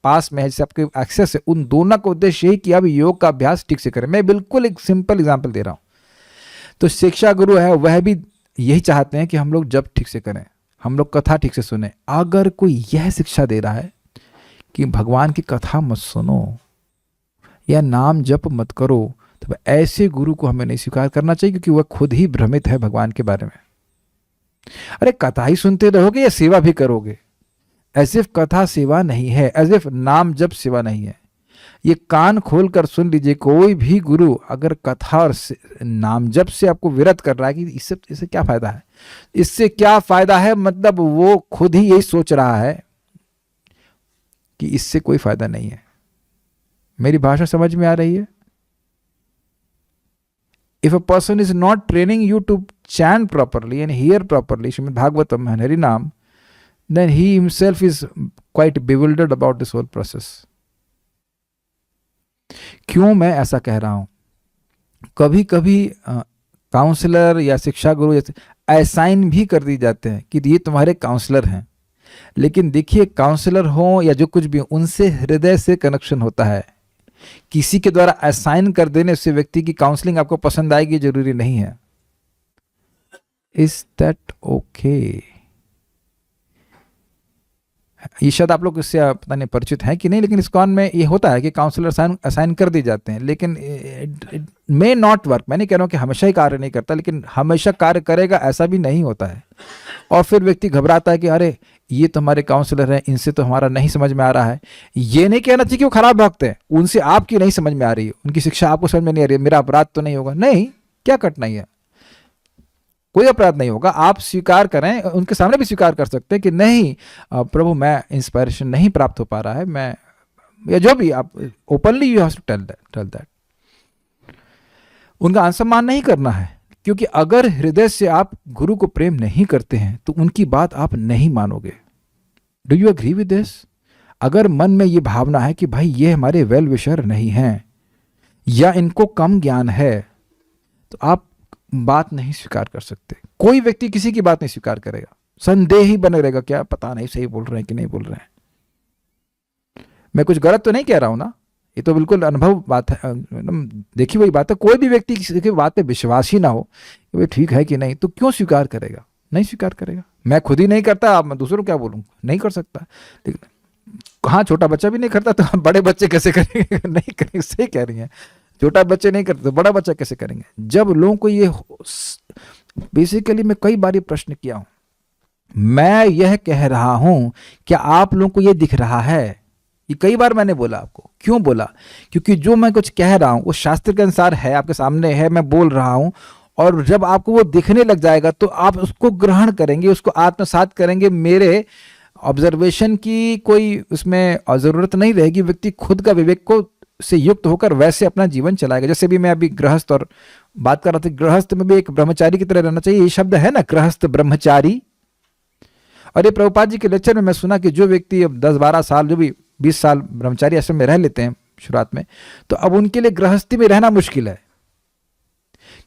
पास में है, जिससे आपके एक्सेस है, उन दोनों का उद्देश्य यही कि आप योग का अभ्यास ठीक से करें। मैं बिल्कुल एक सिंपल एग्जांपल दे रहा हूं। तो शिक्षा गुरु है, वह भी यही चाहते हैं कि हम लोग जब ठीक से करें, हम लोग कथा ठीक से सुने। अगर कोई यह शिक्षा दे रहा है कि भगवान की कथा मत सुनो या नाम जप मत करो, तो ऐसे गुरु को हमें नहीं स्वीकार करना चाहिए, क्योंकि वह खुद ही भ्रमित है भगवान के बारे में। अरे कथा ही सुनते रहोगे या सेवा भी करोगे? एज इफ कथा सेवा नहीं है, एज इफ नाम जप सेवा नहीं है। ये कान खोल कर सुन लीजिए, कोई भी गुरु अगर कथा और नाम जप से आपको विरत कर रहा है कि इससे क्या फायदा है, इससे क्या फायदा है, मतलब वो खुद ही यही सोच रहा है कि इससे कोई फायदा नहीं है। मेरी भाषा समझ में आ रही है? If a person is not training you to chant properly and hear properly Srimad Bhagavatam and Harinam, then he himself is quite bewildered about this whole process. क्यों मैं ऐसा कह रहा हूं? कभी कभी काउंसलर या शिक्षा गुरु जैसे असाइन भी कर दी जाते हैं कि ये तुम्हारे काउंसलर हैं, लेकिन देखिए काउंसलर हो या जो कुछ भी, उनसे हृदय से कनेक्शन होता है। किसी के द्वारा असाइन कर देने से व्यक्ति की काउंसलिंग आपको पसंद आएगी जरूरी नहीं है। Is that okay? ये शायद आप लोग इससे पता नहीं परिचित हैं कि नहीं, लेकिन इस्कॉन में ये होता है कि काउंसलर असाइन कर दिए जाते हैं, लेकिन इट मे नॉट वर्क। मैं नहीं कह रहा हूं कि हमेशा ही कार्य नहीं करता, लेकिन हमेशा कार्य करेगा ऐसा भी नहीं होता है। और फिर व्यक्ति घबराता है कि अरे ये तो हमारे काउंसलर हैं, इनसे तो हमारा नहीं समझ में आ रहा है। ये नहीं कहना चाहिए कि वो खराब भक्त हैं, उनसे आपकी नहीं समझ में आ रही है, उनकी शिक्षा आपको समझ में नहीं आ रही है, मेरा अपराध तो नहीं होगा। नहीं, क्या कठिनाई है? कोई अपराध नहीं होगा। आप स्वीकार करें, उनके सामने भी स्वीकार कर सकते हैं कि नहीं प्रभु, मैं इंस्पायरेशन नहीं प्राप्त हो पा रहा है, मैं, या जो भी आप openly you have to tell that. उनका असम्मान नहीं करना है, क्योंकि अगर हृदय से आप गुरु को प्रेम नहीं करते हैं तो उनकी बात आप नहीं मानोगे। Do you agree with this? अगर मन में ये भावना है कि भाई ये हमारे वेल विशर नहीं हैं या इनको कम ज्ञान है, तो आप बात नहीं स्वीकार कर सकते। कोई व्यक्ति किसी की बात नहीं स्वीकार करेगा, संदेह ही बने रहेगा, क्या पता नहीं सही बोल रहे हैं कि नहीं बोल रहे हैं। मैं कुछ गलत तो नहीं कह रहा हूं ना, ये तो बिल्कुल अनुभव बात है। देखिए वही बात है, कोई भी व्यक्ति किसी की बात पे विश्वास ही ना हो कि भाई ठीक है कि नहीं, तो क्यों स्वीकार करेगा? नहीं स्वीकार करेगा। मैं खुद ही नहीं करता, अब मैं दूसरों को क्या बोलूँ? नहीं कर सकता। हाँ, छोटा बच्चा भी नहीं करता तो बड़े बच्चे कैसे करेंगे? नहीं करेंगे, सही कह रही हैं। छोटा बच्चे नहीं करते तो बड़ा बच्चा कैसे करेंगे? जब लोगों को ये बेसिकली मैं कई बार ये प्रश्न किया हूं, मैं यह कह रहा हूं, क्या आप लोगों को ये दिख रहा है? ये कई बार मैंने बोला आपको। क्यों बोला? क्योंकि जो मैं कुछ कह रहा हूं वो शास्त्र के अनुसार है, आपके सामने है, मैं बोल रहा हूं, और जब आपको वो दिखने लग जाएगा तो आप उसको ग्रहण करेंगे, उसको आत्मसात करेंगे। मेरे ऑब्जर्वेशन की कोई उसमें जरूरत नहीं रहेगी। व्यक्ति खुद का विवेक को से युक्त होकर वैसे अपना जीवन चलाएगा। जैसे भी मैं अभी गृहस्थ और बात कर रहा था, गृहस्थ में भी एक ब्रह्मचारी की तरह रहना चाहिए। ये शब्द है ना, गृहस्थ ब्रह्मचारी। और ये प्रभुपाद जी के लेक्चर में मैं सुना कि जो व्यक्ति अब 10-12 साल, जो भी 20 साल ब्रह्मचारी आश्रम में रह लेते हैं शुरुआत में, तो अब उनके लिए गृहस्थी में रहना मुश्किल है,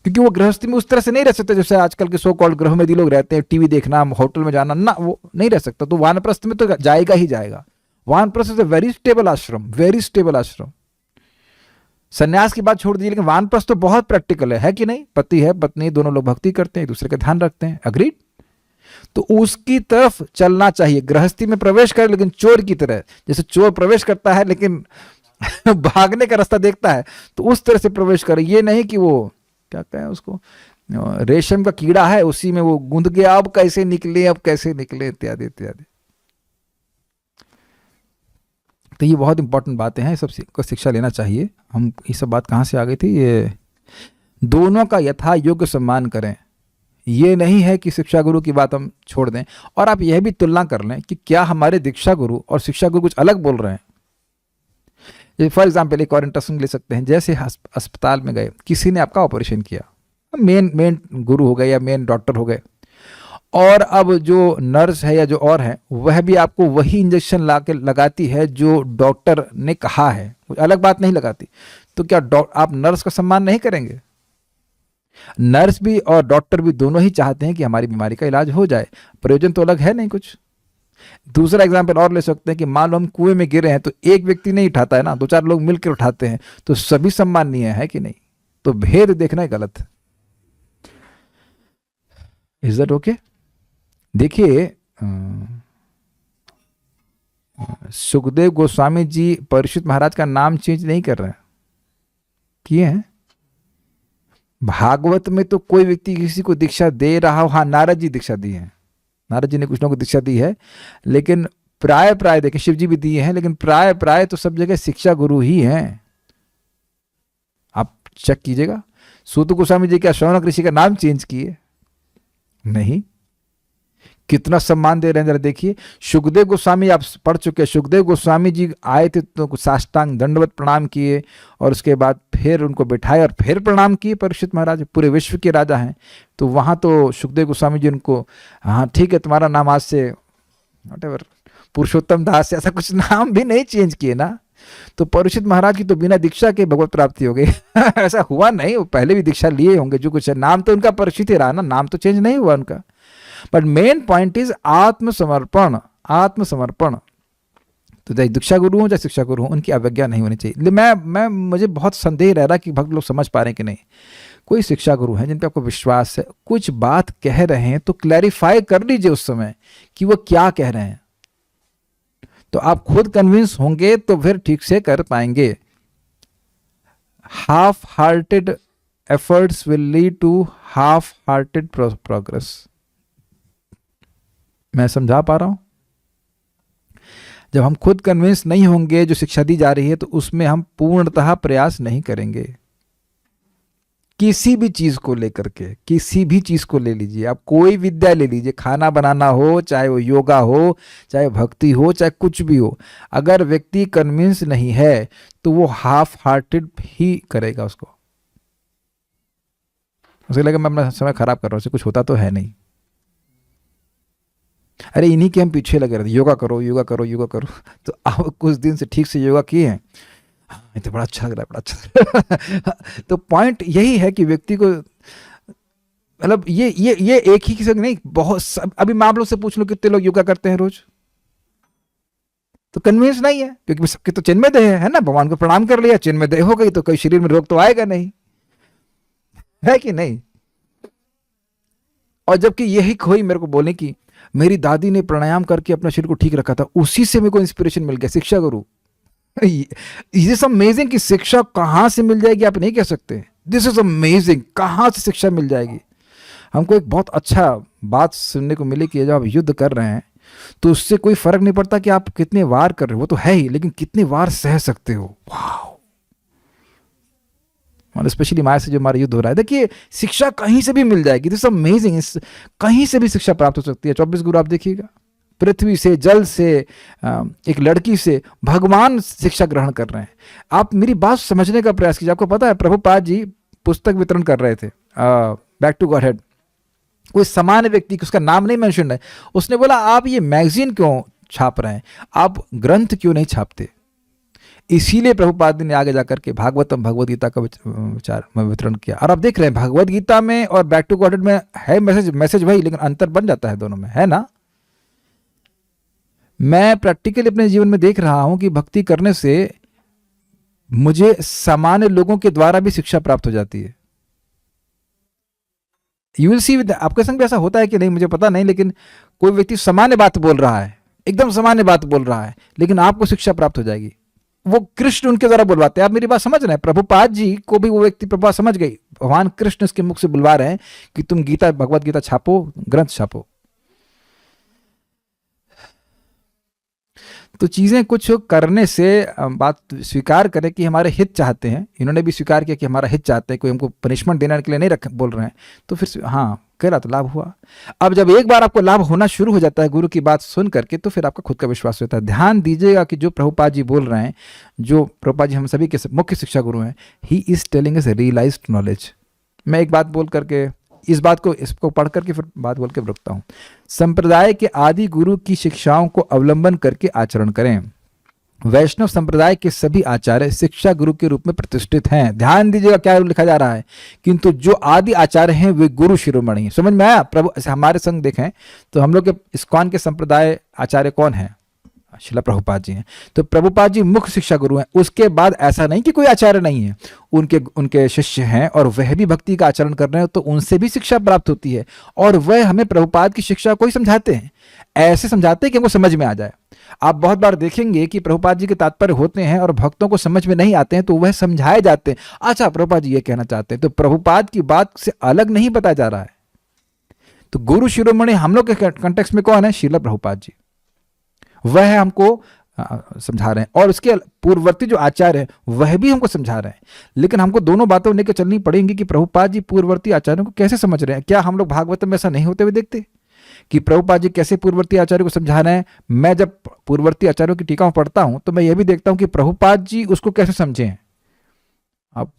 क्योंकि वो गृहस्थी में उस तरह से नहीं रह सकते जैसे आजकल के सो कॉल्ड गृहमेदी लोग रहते हैं, टीवी देखना, होटल में जाना ना, वो नहीं रह सकता। तो वानप्रस्थ में तो जाएगा ही जाएगा। वानप्रस्थ इज अ वेरी स्टेबल आश्रम, वेरी स्टेबल आश्रम। सन्यास की बात छोड़ दीजिए, लेकिन वानप्रस्थ तो बहुत प्रैक्टिकल है कि नहीं? पति है, पत्नी, दोनों लोग भक्ति करते हैं, एक दूसरे का ध्यान रखते हैं। अग्रीड? तो उसकी तरफ चलना चाहिए। गृहस्थी में प्रवेश करे लेकिन चोर की तरह, जैसे चोर प्रवेश करता है लेकिन भागने का रास्ता देखता है, तो उस तरह से प्रवेश करे। ये नहीं कि वो क्या कहें उसको, रेशम का कीड़ा है, उसी में वो गूंद गया, अब कैसे निकले, अब कैसे निकले, इत्यादि इत्यादि। तो ये बहुत इंपॉर्टेंट बातें हैं, सब को शिक्षा लेना चाहिए। हम ये सब बात कहाँ से आ गई थी? ये दोनों का यथा योग्य सम्मान करें। ये नहीं है कि शिक्षा गुरु की बात हम छोड़ दें, और आप यह भी तुलना कर लें कि क्या हमारे दीक्षा गुरु और शिक्षा गुरु कुछ अलग बोल रहे हैं। फॉर एग्जाम्पल एक और इंटरेस्टिंग ले सकते हैं, जैसे अस्पताल में गए, किसी ने आपका ऑपरेशन किया, मेन गुरु हो गए या मेन डॉक्टर हो गए, और अब जो नर्स है या जो और है वह भी आपको वही इंजेक्शन ला के लगाती है जो डॉक्टर ने कहा है, कुछ अलग बात नहीं लगाती, तो क्या आप नर्स का सम्मान नहीं करेंगे? नर्स भी और डॉक्टर भी दोनों ही चाहते हैं कि हमारी बीमारी का इलाज हो जाए, प्रयोजन तो अलग है नहीं कुछ। दूसरा एग्जाम्पल और ले सकते हैं कि मान लो हम कुएं में गिरे हैं, तो एक व्यक्ति नहीं उठाता है ना, 2-4 लोग मिलकर उठाते हैं, तो सभी सम्माननीय है कि नहीं? तो भेद देखना ही गलत है। Is that okay? देखिए सुखदेव गोस्वामी जी परीक्षित महाराज का नाम चेंज नहीं कर रहे हैं, किए हैं। भागवत में तो कोई व्यक्ति किसी को दीक्षा दे रहा हो, हाँ नारद जी दीक्षा दी है, नारद जी ने कुछ लोगों को दीक्षा दी है, लेकिन प्राय देखें शिव जी भी दिए हैं, लेकिन प्राय तो सब जगह शिक्षा गुरु ही हैं। आप चेक कीजिएगा, सूत गोस्वामी जी क्या शौनक ऋषि का नाम चेंज किए? नहीं। कितना सम्मान दे रहे हैं जरा देखिए। सुखदेव गोस्वामी आप पढ़ चुके हैं, सुखदेव गोस्वामी जी आए थे तो साष्टांग दंडवत प्रणाम किए, और उसके बाद फिर उनको बिठाए और फिर प्रणाम किए। परीक्षित महाराज पूरे विश्व के राजा हैं, तो वहाँ तो सुखदेव गोस्वामी जी उनको, हाँ ठीक है तुम्हारा नाम आज से व्हाटएवर पुरुषोत्तम दास, ऐसा कुछ नाम भी नहीं चेंज किए ना। तो परीक्षित महाराज की तो बिना दीक्षा के भगवत प्राप्ति हो गई ऐसा हुआ नहीं, वो पहले भी दीक्षा लिए होंगे, जो कुछ है नाम तो उनका परीक्षित ही रहा ना, नाम तो चेंज नहीं हुआ उनका। बट मेन पॉइंट इज आत्मसमर्पण, आत्मसमर्पण। तो चाहे दीक्षा गुरु हो चाहे शिक्षा गुरु हो, उनकी अवज्ञा नहीं होनी चाहिए। मैं मुझे बहुत संदेह रह रहा कि भक्त लोग समझ पा रहे हैं कि नहीं। कोई शिक्षा गुरु है जिन पे आपको विश्वास है, कुछ बात कह रहे हैं तो क्लैरिफाई कर लीजिए उस समय कि वो क्या कह रहे हैं, तो आप खुद कन्विंस होंगे तो फिर ठीक से कर पाएंगे। Half hearted efforts will lead to half hearted progress. मैं समझा पा रहा हूं? जब हम खुद कन्विंस नहीं होंगे जो शिक्षा दी जा रही है, तो उसमें हम पूर्णतः प्रयास नहीं करेंगे। किसी भी चीज को लेकर के, किसी भी चीज को ले लीजिए, आप कोई विद्या ले लीजिए, खाना बनाना हो, चाहे वो योगा हो, चाहे भक्ति हो, चाहे कुछ भी हो, अगर व्यक्ति कन्विंस नहीं है तो वो हाफ हार्टेड ही करेगा उसको। उसे लगेगा मैं अपना समय खराब कर रहा हूं, उससे कुछ होता तो है नहीं। अरे इन्हीं के हम पीछे लगे रहते, योगा करो योगा करो योगा करो, तो आप कुछ दिन से ठीक से योगा किए हैं, हाँ तो बड़ा अच्छा लग रहा है, बड़ा अच्छा लग रहा है। तो पॉइंट यही है कि व्यक्ति को, मतलब ये एक ही किस्म नहीं, बहुत अभी मैं आप लोग से पूछ लो कितने लोग योगा करते हैं रोज? तो कन्विंस नहीं है, क्योंकि सबके तो चिन्मय देह है ना, भगवान को प्रणाम कर लिया, चिन्मय देह हो गई, तो कोई शरीर में रोग तो आएगा नहीं, है कि नहीं। और जबकि यही खोई मेरे को बोलने की, मेरी दादी ने प्राणायाम करके अपने शरीर को ठीक रखा था, उसी से मेरे को इंस्पिरेशन मिल गया, शिक्षा गुरु। इज अमेजिंग कि शिक्षा कहां से मिल जाएगी आप नहीं कह सकते। दिस इज अमेजिंग, कहां से शिक्षा मिल जाएगी। हमको एक बहुत अच्छा बात सुनने को मिली कि जब आप युद्ध कर रहे हैं तो उससे कोई फर्क नहीं पड़ता कि आप कितने वार कर रहे हो, वो तो है ही, लेकिन कितने वार सह सकते हो। वाह, स्पेशली माया से जो हमारा युद्ध हो रहा है, देखिए शिक्षा कहीं से भी मिल जाएगी। दिस अमेजिंग, कहीं से भी शिक्षा प्राप्त हो सकती है। 24 गुरु आप देखिएगा, पृथ्वी से, जल से, एक लड़की से भगवान शिक्षा ग्रहण कर रहे हैं। आप मेरी बात समझने का प्रयास कीजिए। आपको पता है प्रभुपाद जी पुस्तक वितरण कर रहे थे, बैक टू गॉड हेड। कोई सामान्य व्यक्ति, उसका नाम नहीं मेंशन है, उसने बोला आप ये मैगजीन क्यों छाप रहे हैं, आप ग्रंथ क्यों नहीं छापते। इसीलिए प्रभुपाद ने आगे जाकर के भागवतम, भगवद गीता का विचार में वितरण किया। और आप देख रहे हैं भगवद गीता में और बैक टू गॉड हेड में है मैसेज वही, लेकिन अंतर बन जाता है दोनों में, है ना। मैं प्रैक्टिकली अपने जीवन में देख रहा हूं कि भक्ति करने से मुझे सामान्य लोगों के द्वारा भी शिक्षा प्राप्त हो जाती है। यू विल सी, आपके संग भी ऐसा होता है कि नहीं मुझे पता नहीं, लेकिन कोई व्यक्ति सामान्य बात बोल रहा है, एकदम सामान्य बात बोल रहा है, लेकिन आपको शिक्षा प्राप्त हो जाएगी। वो कृष्ण उनके द्वारा बुलवाते हैं। आप मेरी बात समझ रहे हैं। प्रभुपाद जी को भी वो व्यक्ति, प्रभुपाद समझ गई, भगवान कृष्ण इसके मुख से बुलवा रहे हैं कि तुम गीता, भगवद गीता छापो, ग्रंथ छापो। तो चीजें कुछ करने से बात स्वीकार करें कि हमारे हित चाहते हैं। इन्होंने भी स्वीकार किया कि हमारा हित चाहते हैं, कोई हमको पनिशमेंट देने के लिए नहीं बोल रहे हैं, तो फिर हाँ कह रहा तो लाभ हुआ। अब जब एक बार आपको लाभ होना शुरू हो जाता है गुरु की बात सुन करके, तो फिर आपका खुद का विश्वास होता है। ध्यान दीजिएगा कि जो प्रभुपाद जी बोल रहे हैं, जो प्रभुपाद जी हम सभी के मुख्य शिक्षा गुरु हैं, he is telling us realized knowledge. मैं एक बात बोल करके इसको पढ़ करके फिर बात बोल के रुकता हूं। संप्रदाय के आदि गुरु की शिक्षाओं को अवलंबन करके आचरण करें। वैष्णव संप्रदाय के सभी आचार्य शिक्षा गुरु के रूप में प्रतिष्ठित हैं। ध्यान दीजिएगा क्या लिखा जा रहा है, किंतु जो आदि आचार्य हैं वे गुरु शिरोमणि। समझ में आया। प्रभु हमारे संग देखें तो हम लोग के इस्कॉन के संप्रदाय आचार्य कौन है, शिला प्रभुपाद जी हैं। तो प्रभुपाद जी मुख्य शिक्षा गुरु हैं। उसके बाद ऐसा नहीं कि कोई आचार्य नहीं है, उनके शिष्य हैं और वह भी भक्ति का आचरण कर रहे हैं, तो उनसे भी शिक्षा प्राप्त होती है। और वह हमें प्रभुपाद की शिक्षा को ही समझाते हैं, ऐसे समझाते हैं कि हमको समझ में आ जाए। आप बहुत बार देखेंगे कि प्रभुपाद जी के तात्पर्य होते हैं और भक्तों को समझ में नहीं आते हैं, तो वह समझाए जाते हैं। अच्छा प्रभुपाद जी ये कहना चाहते हैं, तो प्रभुपाद की बात से अलग नहीं बताया जा रहा है। तो गुरु शिरोमणि हम लोग के कंटेक्स्ट में कौन है, श्रील प्रभुपाद जी, वह हमको समझा रहे हैं। और उसके पूर्ववर्ती जो आचार्य है वह भी हमको समझा रहे हैं। लेकिन हमको दोनों बातों लेकर चलनी पड़ेंगी कि प्रभुपाद जी पूर्ववर्ती आचार्यों को कैसे समझ रहे हैं। क्या हम लोग भागवत में ऐसा नहीं होते हुए देखते कि प्रभुपाद जी कैसे पूर्ववर्ती आचार्य को समझा रहे हैं। मैं जब पूर्ववर्ती आचार्यों की टीका पढ़ता हूं तो मैं यह भी देखता हूं कि प्रभुपाद जी उसको कैसे समझे हैं। अब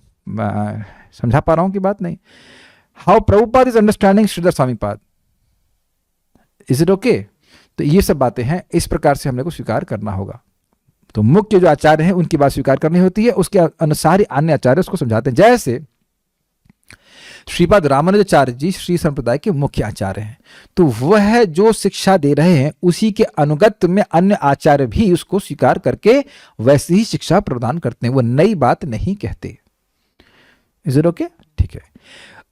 समझा पा रहा हूं कि बात नहीं। How Prabhupad is understanding Shridhar Swamipad, is it okay. तो ये सब बातें हैं, इस प्रकार से हमने को स्वीकार करना होगा। तो मुख्य जो आचार्य हैं उनकी बात स्वीकार करनी होती है, उसके अनुसार ही अन्य आचार्य उसको समझाते हैं। जैसे श्रीपाद रामानुजाचार्य जी श्री संप्रदाय के मुख्य आचार्य हैं, तो वह जो शिक्षा दे रहे हैं उसी के अनुगत में अन्य आचार्य भी उसको स्वीकार करके वैसी ही शिक्षा प्रदान करते हैं। वो नई बात नहीं कहते। इज इट ओके, ठीक है।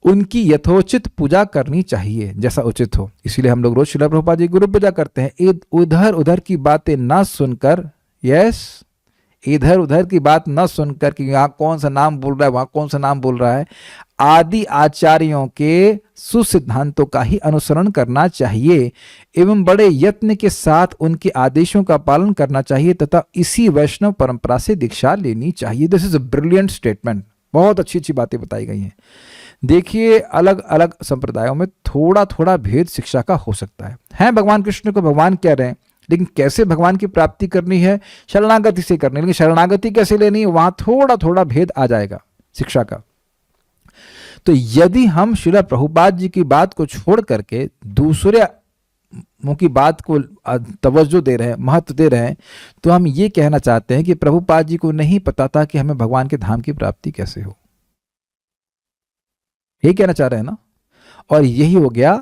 उनकी यथोचित पूजा करनी चाहिए जैसा उचित हो। इसीलिए हम लोग रोज श्रील प्रभुपाद जी गुरु पूजा करते हैं। इधर उधर की बातें ना सुनकर, इधर उधर की बात ना सुनकर कि यहाँ कौन सा नाम बोल रहा है, वहां कौन सा नाम बोल रहा है। आदि आचार्यों के सुसिद्धांतों का ही अनुसरण करना चाहिए एवं बड़े यत्न के साथ उनके आदेशों का पालन करना चाहिए तथा इसी वैष्णव परंपरा से दीक्षा लेनी चाहिए। This is a brilliant statement. बहुत अच्छी अच्छी बातें बताई गई हैं। देखिए अलग अलग संप्रदायों में थोड़ा थोड़ा भेद शिक्षा का हो सकता है। भगवान कृष्ण को भगवान कह रहे हैं, लेकिन कैसे भगवान की प्राप्ति करनी है, शरणागति से करनी है। लेकिन शरणागति कैसे लेनी है, वहां थोड़ा थोड़ा भेद आ जाएगा शिक्षा का। तो यदि हम श्रील प्रभुपाद जी की बात को छोड़ करके दूसरे की बात को तवज्जो दे रहे हैं, महत्व दे रहे हैं, तो हम ये कहना चाहते हैं कि प्रभुपाद जी को नहीं पता था कि हमें भगवान के धाम की प्राप्ति कैसे हो। यही कहना चाह रहे हैं ना। और यही हो गया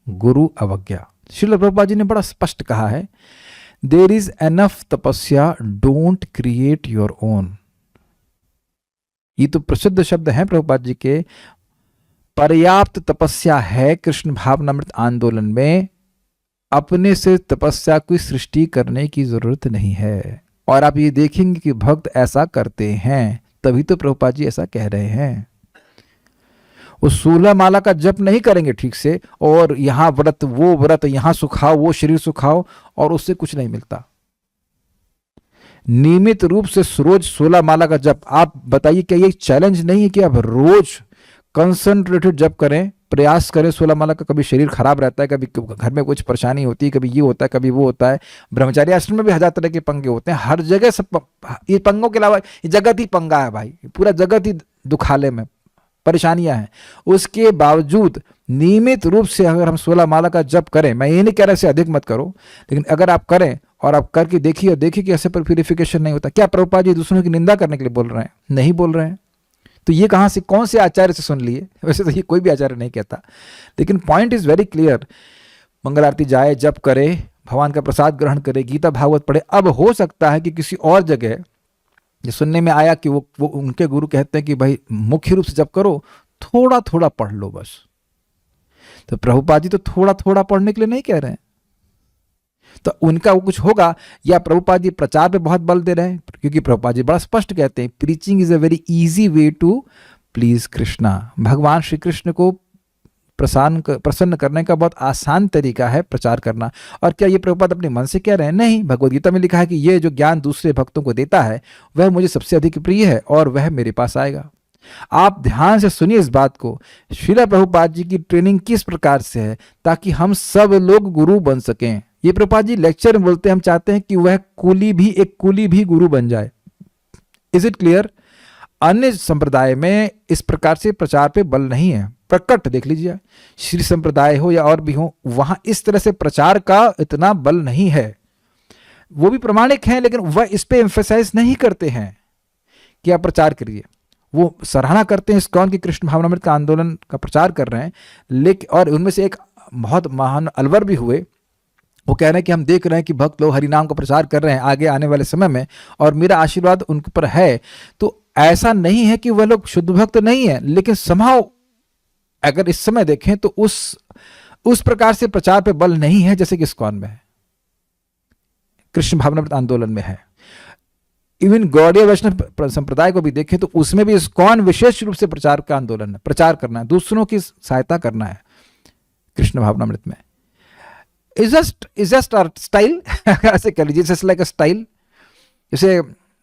गुरु अवज्ञा। श्रील प्रभुपाद जी ने बड़ा स्पष्ट कहा है, देर इज एनफ तपस्या, डोंट क्रिएट योर ओन। ये तो प्रसिद्ध शब्द हैं प्रभुपाद जी के। पर्याप्त तपस्या है कृष्ण भावनामृत आंदोलन में, अपने से तपस्या की सृष्टि करने की जरूरत नहीं है। और आप ये देखेंगे कि भक्त ऐसा करते हैं, तभी तो प्रभुपाद जी ऐसा कह रहे हैं। वो 16 माला का जप नहीं करेंगे ठीक से, और यहां व्रत वो व्रत, यहां सुखाओ वो शरीर सुखाओ, और उससे कुछ नहीं मिलता। नियमित रूप से रोज 16 माला का जप, आप बताइए क्या ये चैलेंज नहीं है कि आप रोज कंसंट्रेटेड जप करें, प्रयास करें 16 माला का। कभी शरीर खराब रहता है, कभी घर में कुछ परेशानी होती है, कभी ये होता है, कभी वो होता है। ब्रह्मचारी आश्रम में भी 1000 तरह के पंगे होते हैं, हर जगह सब। ये पंगों के अलावा ये जगत ही पंगा है भाई, पूरा जगत ही दुखाले में परेशानियां हैं। उसके बावजूद नियमित रूप से अगर हम 16 माला का जप करें, मैं ये नहीं कह रहा इससे अधिक मत करो, लेकिन अगर आप करें और आप करके देखिए और देखिए कि ऐसे पर प्यूरिफिकेशन नहीं होता। क्या प्रभुपाद जी दूसरों की निंदा करने के लिए बोल रहे हैं? नहीं बोल रहे हैं। तो ये कहां से, कौन से आचार्य से सुन लिए? वैसे तो ये कोई भी आचार्य नहीं कहता, लेकिन पॉइंट इज वेरी क्लियर। मंगल आरती जाए, जप करे, भगवान का प्रसाद ग्रहण करे, गीता भागवत पढ़े। अब हो सकता है कि किसी और जगह ये सुनने में आया कि वो उनके गुरु कहते हैं कि भाई मुख्य रूप से जप करो, थोड़ा थोड़ा पढ़ लो बस। तो प्रभुपाद जी तो थोड़ा थोड़ा पढ़ने के लिए नहीं कह रहे हैं। तो उनका वो कुछ होगा, या प्रभुपाद जी प्रचार पे बहुत बल दे रहे हैं, क्योंकि प्रभुपाद जी बड़ा स्पष्ट कहते हैं preaching is a very easy way to please Krishna. भगवान श्री कृष्ण को प्रसन्न करने का बहुत आसान तरीका है प्रचार करना। और क्या ये प्रभुपाद अपने मन से कह रहे हैं? नहीं, भगवद गीता में लिखा है कि ये जो ज्ञान दूसरे भक्तों को देता है वह मुझे सबसे अधिक प्रिय है और वह मेरे पास आएगा। आप ध्यान से सुनिए इस बात को। श्रील प्रभुपाद जी की ट्रेनिंग किस प्रकार से है, ताकि हम सब लोग गुरु बन सकें। ये प्रभुपाद जी लेक्चर में बोलते हैं, हम चाहते हैं कि वह एक कुली भी गुरु बन जाए। Is it clear? अन्य संप्रदाय में इस प्रकार से प्रचार पे बल नहीं है। प्रकट देख लीजिए, श्री संप्रदाय हो या और भी हो, वहां इस तरह से प्रचार का इतना बल नहीं है। वो भी प्रामाणिक हैं, लेकिन वह इस पे एम्फेसाइज नहीं करते हैं कि आप प्रचार करिए। वो सराहना करते हैं इस्कॉन की कृष्ण भावनामृत का आंदोलन का प्रचार कर रहे हैं, लेकिन और उनमें से एक बहुत महान अलवर भी हुए, वो कह रहे हैं कि हम देख रहे हैं कि भक्त लोग हरिनाम का प्रचार कर रहे हैं आगे आने वाले समय में, और मेरा आशीर्वाद उनके ऊपर है। तो ऐसा नहीं है कि वह लोग शुद्ध भक्त नहीं है, लेकिन समाव अगर इस समय देखें तो उस प्रकार से प्रचार पे बल नहीं है जैसे कि इस्कॉन में है, कृष्ण भावनामृत आंदोलन में है। इवन गौड़ीय वैष्णव संप्रदाय को भी देखें तो उसमें भी इस्कॉन विशेष रूप से प्रचार का आंदोलन है, प्रचार करना है, दूसरों की सहायता करना है कृष्ण भावनामृत में। इज जस्ट स्टाइल ऐसे कह लीजिए, जस्ट लाइक अ स्टाइल। जैसे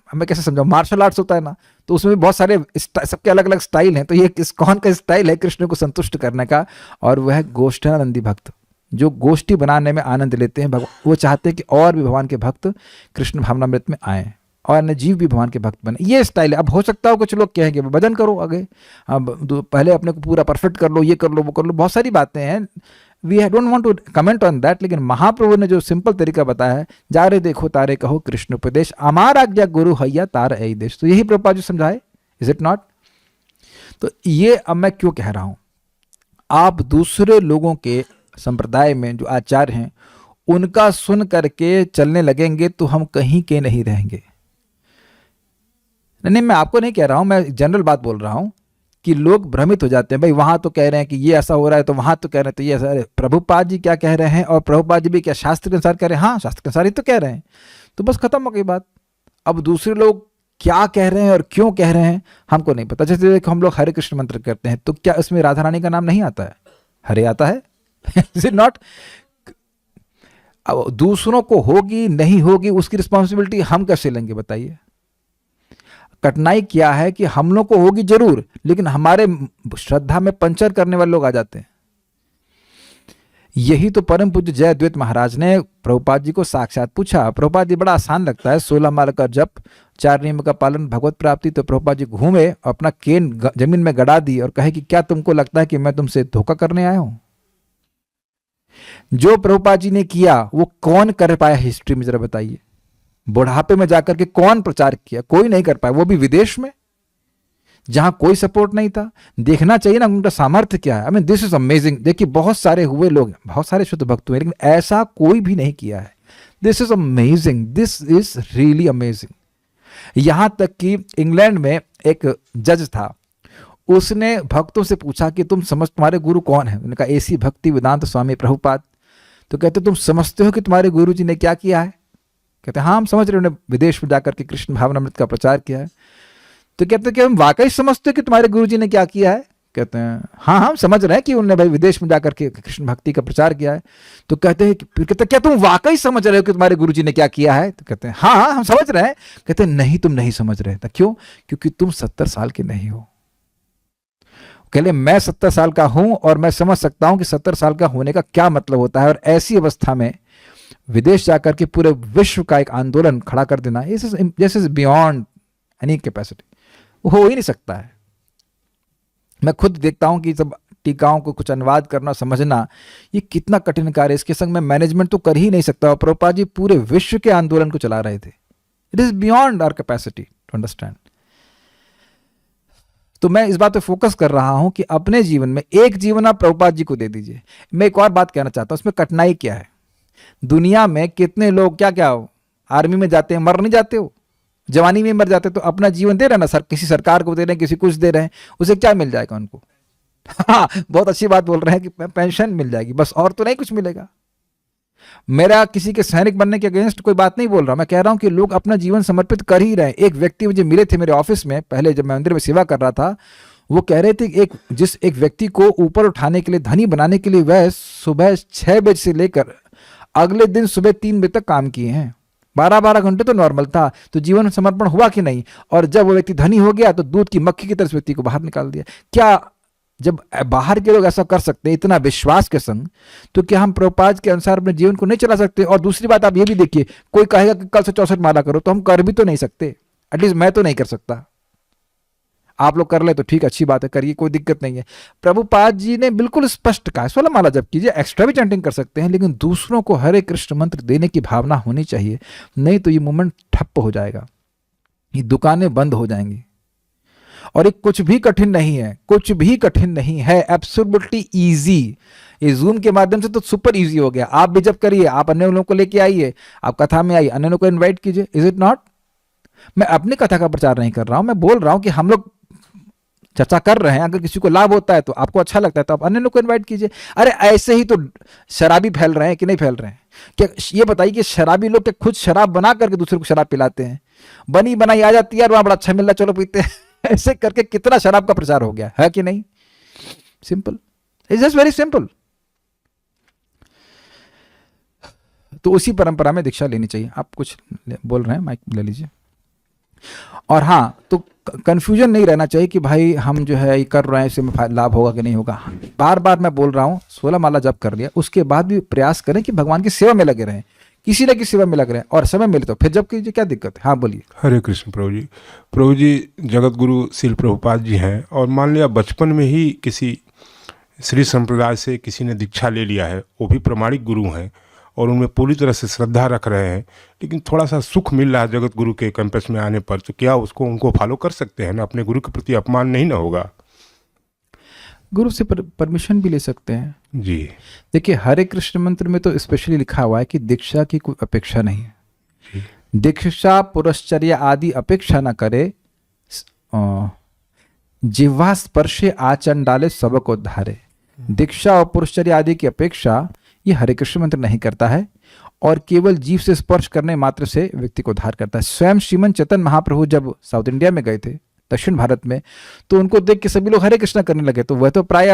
हमें कैसे समझाओ, मार्शल आर्ट्स होता है ना, तो उसमें भी बहुत सारे सबके अलग अलग स्टाइल हैं। तो ये इस्कॉन का स्टाइल है कृष्ण को संतुष्ट करने का, और वह गोष्ठानंदी भक्त जो गोष्ठी बनाने में आनंद लेते हैं। वो चाहते हैं कि और भी भगवान के भक्त कृष्ण भावनामृत में आए और अन्य जीव भी भगवान के भक्त बने। ये स्टाइल है। अब हो सकता हो कुछ लोग कहेंगे भजन करो आगे, अब पहले अपने को पूरा परफेक्ट कर लो, ये कर लो, वो कर लो, बहुत सारी बातें हैं। We don't want to comment on that. लेकिन महाप्रभु ने जो सिंपल तरीका बताया है, जा रे देखो तारे कहो कृष्ण उपदेश, अमार आज्ञा गुरु हैया तार ऐ देश। तो यही प्रभुपाद जी समझाए, इज इट नॉट? तो ये अब मैं क्यों कह रहा हूं, आप दूसरे लोगों के संप्रदाय में जो आचार्य हैं उनका सुन करके चलने लगेंगे तो हम कहीं के नहीं रहेंगे। नहीं, मैं आपको नहीं कह रहा हूं, मैं जनरल बात बोल रहा हूं कि लोग भ्रमित हो जाते हैं। भाई वहां तो कह रहे हैं कि ये ऐसा हो रहा है, तो वहां तो कह रहे हैं तो ये ऐसा। अरे प्रभुपाद जी क्या कह रहे हैं, और प्रभुपाद जी भी क्या शास्त्र के अनुसार कह रहे हैं? हाँ, शास्त्र के अनुसार ही तो कह रहे हैं। तो बस खत्म हो गई बात। अब दूसरे लोग क्या कह रहे हैं और क्यों कह रहे हैं हमको नहीं पता। जैसे हम लोग हरे कृष्ण मंत्र करते हैं, तो क्या इसमें राधा रानी का नाम नहीं आता है? हरे आता है। Is it not? अब दूसरों को होगी नहीं होगी उसकी रिस्पॉन्सिबिलिटी हम कैसे लेंगे बताइए? कठिनाई क्या है कि हम लोग को होगी जरूर, लेकिन हमारे श्रद्धा में पंचर करने वाले लोग आ जाते हैं। यही तो परम पूज्य जयद्वैत महाराज ने प्रभुपाद जी को साक्षात पूछा। प्रभुपाद जी बड़ा आसान लगता है, 16 माला का जप, 4 नियम का पालन, भगवत प्राप्ति। तो प्रभुपाद जी घूमे, अपना केन जमीन में गड़ा दी और कहे कि क्या तुमको लगता है कि मैं तुमसे धोखा करने आया हूं? जो प्रभुपाद जी ने किया वो कौन कर पाया हिस्ट्री में, जरा बताइए। बुढ़ापे में जाकर के कौन प्रचार किया? कोई नहीं कर पाया, वो भी विदेश में जहां कोई सपोर्ट नहीं था। देखना चाहिए ना उनका सामर्थ्य क्या है। I mean this is amazing. देखिए बहुत सारे हुए लोग, बहुत सारे शुद्ध भक्त हुए, लेकिन ऐसा कोई भी नहीं किया है this is amazing, this is really amazing. यहां तक कि इंग्लैंड में एक जज था, उसने भक्तों से पूछा कि तुम्हारे गुरु कौन है? उन्होंने कहा एसी भक्ति वेदांत स्वामी प्रभुपाद। तो कहते तुम समझते हो कि तुम्हारे गुरु जी ने क्या किया है? कहते हाँ हम समझ रहे हैं, उन्होंने विदेश में जाकर के कृष्ण भावनामृत का प्रचार किया है। तो कहते कि हम वाकई समझते हो कि तुम्हारे गुरु जी ने क्या किया है? कहते हैं हाँ हम समझ रहे हैं कि उन्होंने भाई विदेश में जाकर के कृष्ण भक्ति का प्रचार किया है। तो कहते हैं फिर कहते क्या तुम वाकई समझ रहे हो कि तुम्हारे गुरु जी ने क्या किया है? तो कहते हैं हाँ हाँ हम समझ रहे हैं। कहते हैं नहीं तुम नहीं समझ रहे। क्यों? क्योंकि तुम 70 साल के नहीं हो। कहले मैं 70 साल का हूं और मैं समझ सकता हूं कि 70 साल का होने का क्या मतलब होता है, और ऐसी अवस्था में विदेश जाकर के पूरे विश्व का एक आंदोलन खड़ा कर देना, जैसे बियॉन्ड एनी कैपेसिटी, हो ही नहीं सकता है। मैं खुद देखता हूं कि सब टीकाओं को कुछ अनुवाद करना समझना ये कितना कठिन कार्य है। इसके संग में मैनेजमेंट तो कर ही नहीं सकता। और प्रभुपाद जी पूरे विश्व के आंदोलन को चला रहे थे। It is beyond our capacity to understand. तो मैं इस बात पे फोकस कर रहा हूं कि अपने जीवन में एक जीवन आप प्रभुपाद जी को दे दीजिए। मैं एक और बात कहना चाहता हूं, उसमें कठिनाई क्या है? दुनिया में कितने लोग क्या क्या आर्मी में जाते हैं, मर नहीं जाते हो, जवानी में मर जाते, तो अपना जीवन दे रहे हैं ना सर, किसी सरकार को दे रहे हैं, किसी कुछ दे रहे हैं, उसे क्या मिल जाएगा उनको? हाँ बहुत अच्छी बात बोल रहे हैं कि पेंशन मिल जाएगी बस, और तो नहीं कुछ मिलेगा। मेरा किसी के सैनिक बनने के अगेंस्ट कोई बात नहीं बोल रहा, मैं कह रहा हूं कि लोग अपना जीवन समर्पित कर ही रहे हैं। एक व्यक्ति मुझे मिले थे मेरे ऑफिस में, पहले जब मैं मंदिर में सेवा कर रहा था, वो कह रहे थे कि एक व्यक्ति को ऊपर उठाने के लिए, धनी बनाने के लिए वह सुबह 6 बजे से लेकर अगले दिन सुबह 3 बजे तक काम किए हैं। 12-12 घंटे तो नॉर्मल था। तो जीवन समर्पण हुआ कि नहीं? और जब वो व्यक्ति धनी हो गया तो दूध की मक्खी की तरह व्यक्ति को बाहर निकाल दिया। क्या जब बाहर के लोग ऐसा कर सकते हैं इतना विश्वास के संग, तो क्या हम प्रभुपाद के अनुसार अपने जीवन को नहीं चला सकते? और दूसरी बात आप ये भी देखिए, कोई कहेगा कि कल से 64 माला करो, तो हम कर भी तो नहीं सकते। एटलीस्ट मैं तो नहीं कर सकता। आप लोग कर ले तो ठीक, अच्छी बात है, करिए, कोई दिक्कत नहीं है। प्रभुपाद जी ने बिल्कुल स्पष्ट कहा 16 माला जप कीजिए, एक्स्ट्रा भी चैंटिंग कर सकते हैं, लेकिन दूसरों को हरे कृष्ण मंत्र देने की भावना होनी चाहिए, नहीं तो ये मूवमेंट ठप्प हो जाएगा, ये दुकानें बंद हो जाएंगी। और ये कुछ भी कठिन नहीं है, कुछ भी कठिन नहीं है, एब्सोल्युटली इजी। ये जूम के माध्यम से तो सुपर इजी हो गया। आप भी जब करिए, आप अन्य लोगों को लेके आइए, आप कथा में आइए, अन्य लोगों को इन्वाइट कीजिए। Is it not? मैं अपनी कथा का प्रचार नहीं कर रहा हूं, मैं बोल रहा हूं कि हम लोग चर्चा कर रहे हैं, अगर किसी को लाभ होता है तो आपको अच्छा लगता है तो आप अन्य लोग को इन्वाइट कीजिए। अरे ऐसे ही तो शराबी फैल रहे हैं कि नहीं फैल रहे हैं? क्या ये बताइए कि शराबी लोग क्या खुद शराब बना करके दूसरे को शराब पिलाते हैं? बनी बनाई आ जाती है यार, वहां बड़ा अच्छा मिल रहा, चलो पीते हैं। ऐसे करके कितना शराब का प्रचार हो गया है कि नहीं? Simple, it's just very simple. तो उसी परंपरा में दीक्षा लेनी चाहिए। आप कुछ बोल रहे हैं, माइक ले लीजिए। और हाँ, तो कंफ्यूजन नहीं रहना चाहिए कि भाई हम जो है ये कर रहे हैं, इससे लाभ होगा कि नहीं होगा। बार बार मैं बोल रहा हूँ, 16 माला जप कर लिया, उसके बाद भी प्रयास करें कि भगवान की सेवा में लगे रहें, किसी न किसी सेवा में लग रहे हैं, और समय मिले तो फिर जब कीजिए, क्या दिक्कत है? हाँ बोलिए। हरे कृष्ण प्रभु जी। प्रभु जी, जगत गुरु श्रील प्रभुपाद जी हैं, और मान लिया बचपन में ही किसी श्री संप्रदाय से किसी ने दीक्षा ले लिया है, वो भी प्रमाणिक गुरु हैं और उनमें पूरी तरह से श्रद्धा रख रहे हैं, लेकिन थोड़ा सा सुख मिल रहा है जगत गुरु के कैंपस में आने पर, तो क्या उसको उनको फॉलो कर सकते हैं ना? अपने गुरु के प्रति अपमान नहीं ना होगा? गुरु से परमिशन भी ले सकते हैं जी। देखिए, हरे कृष्ण मंत्र में तो स्पेशली लिखा हुआ है कि दीक्षा की कोई अपेक्षा नहीं है। दीक्षा पुरश्चर्या आदि अपेक्षा न करे, जिह्वा स्पर्शे आचरण डाले सबको धारे। दीक्षा और पुरश्चर्या आदि की अपेक्षा ये हरे कृष्ण मंत्र नहीं करता है, और केवल जीव से स्पर्श करने मात्र से व्यक्ति को उद्धार करता है। स्वयं श्रीमन चैतन्य महाप्रभु जब साउथ इंडिया में गए थे, दक्षिण भारत में, तो उनको देख के सभी लोग हरे कृष्ण करने लगे। तो वह तो प्राय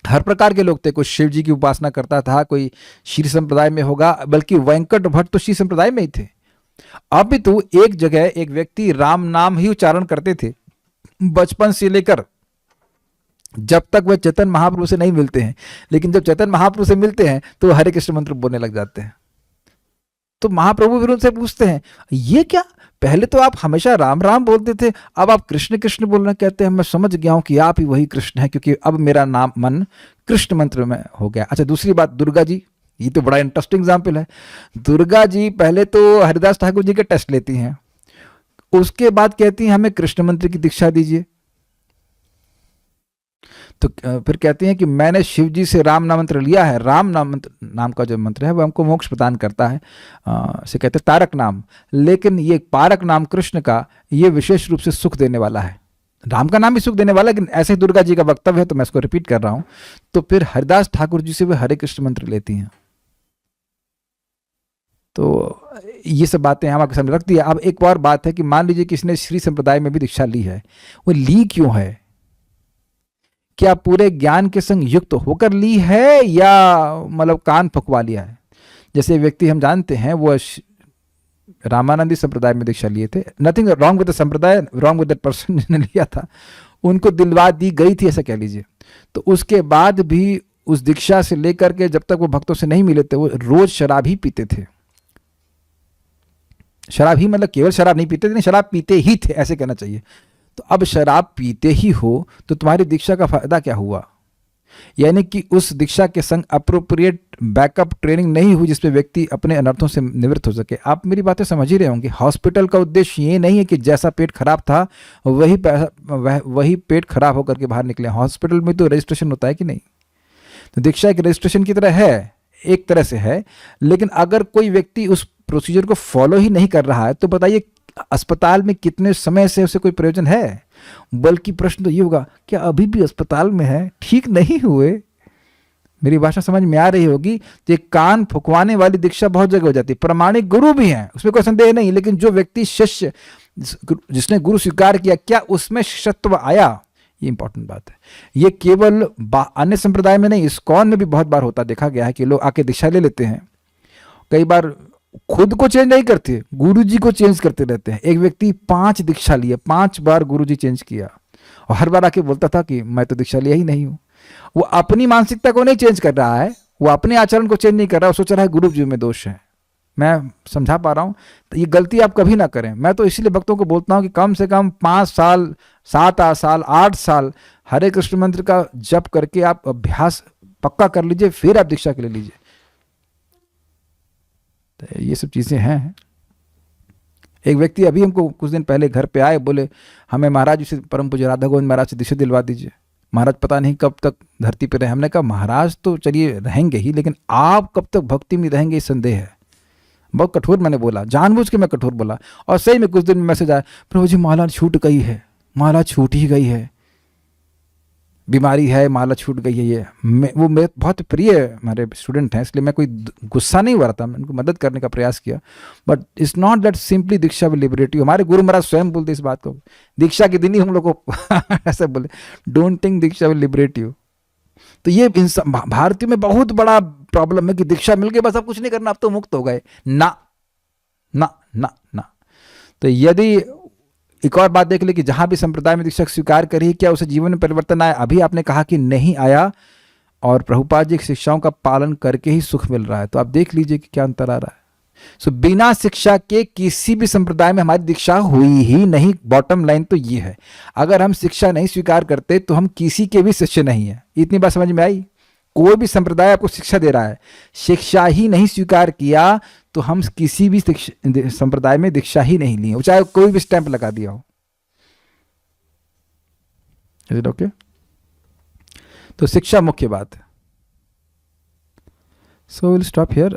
हर प्रकार के लोग थे, कोई शिव जी की उपासना करता था, कोई श्री संप्रदाय में होगा, बल्कि वेंकट भट्ट तो श्री संप्रदाय में ही थे। अब भी तो एक जगह एक व्यक्ति राम नाम ही उच्चारण करते थे बचपन से लेकर, जब तक वह चैतन्य महाप्रभु से नहीं मिलते हैं, लेकिन जब चैतन्य महाप्रभु से मिलते हैं तो हरे कृष्ण मंत्र बोलने लग जाते हैं। तो महाप्रभु फिर उनसे पूछते हैं, ये क्या, पहले तो आप हमेशा राम राम बोलते थे, अब आप कृष्ण कृष्ण बोलना कहते हैं। मैं समझ गया हूं कि आप ही वही कृष्ण है, क्योंकि अब मेरा नाम मन कृष्ण मंत्र में हो गया। अच्छा, दूसरी बात, दुर्गा जी, ये तो बड़ा इंटरेस्टिंग एग्जाम्पल है। दुर्गा जी पहले तो हरिदास ठाकुर जी के टेस्ट लेती हैं, उसके बाद कहती हैं हमें कृष्ण मंत्र की दीक्षा दीजिए। तो फिर कहती हैं कि मैंने शिव जी से राम नाम मंत्र लिया है। राम नाम का जो मंत्र है वो हमको मोक्ष प्रदान करता है, से कहते हैं तारक नाम। लेकिन ये पारक नाम कृष्ण का ये विशेष रूप से सुख देने वाला है। राम का नाम भी सुख देने वाला है, लेकिन ऐसे ही दुर्गा जी का वक्तव्य है तो मैं इसको रिपीट कर रहा हूं। तो फिर हरिदास ठाकुर जी से वे हरे कृष्ण मंत्र लेती हैं। तो ये सब बातें हम आपके सामने रख दिया। अब एक और बात है कि मान लीजिए किसी ने श्री संप्रदाय में भी दीक्षा ली है, वो ली क्यों है? क्या पूरे ज्ञान के संग युक्त होकर ली है या मतलब कान फुकवा लिया है? जैसे व्यक्ति हम जानते हैं वो रामानंदी संप्रदाय में दीक्षा लिए थे। नथिंग रॉन्ग विद द संप्रदाय, रॉन्ग विद दैट पर्सन जिन्होंने लिया था, उनको दिलवा दी गई थी ऐसा कह लीजिए। तो उसके बाद भी उस दीक्षा से लेकर के जब तक वो भक्तों से नहीं मिले थे वो रोज शराब ही पीते थे। शराब ही मतलब केवल शराब नहीं पीते थे, शराब पीते ही थे ऐसे कहना चाहिए। तो अब शराब पीते ही हो तो तुम्हारी दीक्षा का फायदा क्या हुआ? यानी कि उस दीक्षा के संग अप्रोप्रिएट बैकअप ट्रेनिंग नहीं हुई जिसपे व्यक्ति अपने अनर्थों से निवृत्त हो सके। आप मेरी बातें समझ ही रहे होंगे। हॉस्पिटल का उद्देश्य ये नहीं है कि जैसा पेट खराब था वही पेट खराब होकर के बाहर निकले। हॉस्पिटल में तो रजिस्ट्रेशन होता है कि नहीं? तो दीक्षा एक रजिस्ट्रेशन की तरह है, एक तरह से है। लेकिन अगर कोई व्यक्ति उस प्रोसीजर को फॉलो ही नहीं कर रहा है तो बताइए अस्पताल में कितने समय से उसे कोई प्रयोजन है? बल्कि प्रश्न तो ये होगा क्या अभी भी अस्पताल में है, ठीक नहीं हुए? मेरी भाषा समझ में आ रही होगी। तो एक कान फुकवाने वाली दीक्षा बहुत जगह हो जाती है। प्रमाणिक गुरु भी हैं, उसमें कोई संदेह नहीं, लेकिन जो व्यक्ति शिष्य जिसने गुरु स्वीकार किया, क्या उसमें शिष्यत्व आया? ये इंपॉर्टेंट बात है। ये केवल अन्य संप्रदाय में नहीं, इस्कॉन में भी बहुत बार होता देखा गया है कि लोग आके दीक्षा ले लेते हैं, कई बार खुद को चेंज नहीं करते, गुरुजी को चेंज करते रहते हैं। एक व्यक्ति 5 दीक्षा लिए, 5 बार गुरुजी चेंज किया और हर बार आके बोलता था कि मैं तो दीक्षा लिया ही नहीं हूं। वो अपनी मानसिकता को नहीं चेंज कर रहा है, वो अपने आचरण को चेंज नहीं कर रहा, वो सोच रहा है गुरु जी में दोष है। मैं समझा पा रहा हूं? तो ये गलती आप कभी ना करें। मैं तो इसीलिए भक्तों को बोलता हूं कि कम से कम 5 साल, 7 साल, 8 साल हरे कृष्ण मंत्र का जप करके आप अभ्यास पक्का कर लीजिए, फिर आप दीक्षा के लिए लीजिए। तो ये सब चीज़ें हैं। एक व्यक्ति अभी हमको कुछ दिन पहले घर पे आए, बोले हमें महाराज जी से, परम पूज्य राधा गोविंद महाराज से दीक्षा दिलवा दीजिए। महाराज पता नहीं कब तक धरती पे रहे। हमने कहा महाराज तो चलिए रहेंगे ही, लेकिन आप कब तक भक्ति में रहेंगे ये संदेह है। बहुत कठोर मैंने बोला, जानबूझ के मैं कठोर बोला। और सही में कुछ दिन में मैसेज आया, प्रभु जी माला छूट गई है, माला छूट ही गई है, बीमारी है, माला छूट गई है। ये वो मेरे बहुत प्रिय हमारे स्टूडेंट हैं, इसलिए मैं कोई गुस्सा नहीं हो रहा था, मैं उनको मदद करने का प्रयास किया। But it's not that simply Diksha will liberate you. हमारे गुरु महाराज स्वयं बोलते इस बात को, दीक्षा के दिन ही हम लोग को ऐसे बोले, don't think Diksha will liberate you. तो ये भारतीयों में बहुत बड़ा प्रॉब्लम है कि दीक्षा मिल गई बस अब कुछ नहीं करना, अब तो मुक्त हो गए। ना ना ना ना। तो यदि एक और बात देख ले कि जहां भी संप्रदाय में दीक्षा स्वीकार करी, क्या उसे जीवन में परिवर्तन आया? अभी आपने कहा कि नहीं आया, और प्रभुपाद जी की शिक्षाओं का पालन करके ही सुख मिल रहा है। तो आप देख लीजिए कि क्या अंतर आ रहा है। सो बिना शिक्षा के किसी भी संप्रदाय में हमारी दीक्षा हुई ही नहीं। बॉटम लाइन तो ये है, अगर हम शिक्षा नहीं स्वीकार करते तो हम किसी के भी शिष्य नहीं है। इतनी बात समझ में आई? कोई भी संप्रदाय आपको शिक्षा दे रहा है, शिक्षा ही नहीं स्वीकार किया तो हम किसी भी संप्रदाय में दीक्षा ही नहीं ली, चाहे कोई भी स्टैंप लगा दिया हो। Is it okay? तो शिक्षा मुख्य बात है। So will stop here.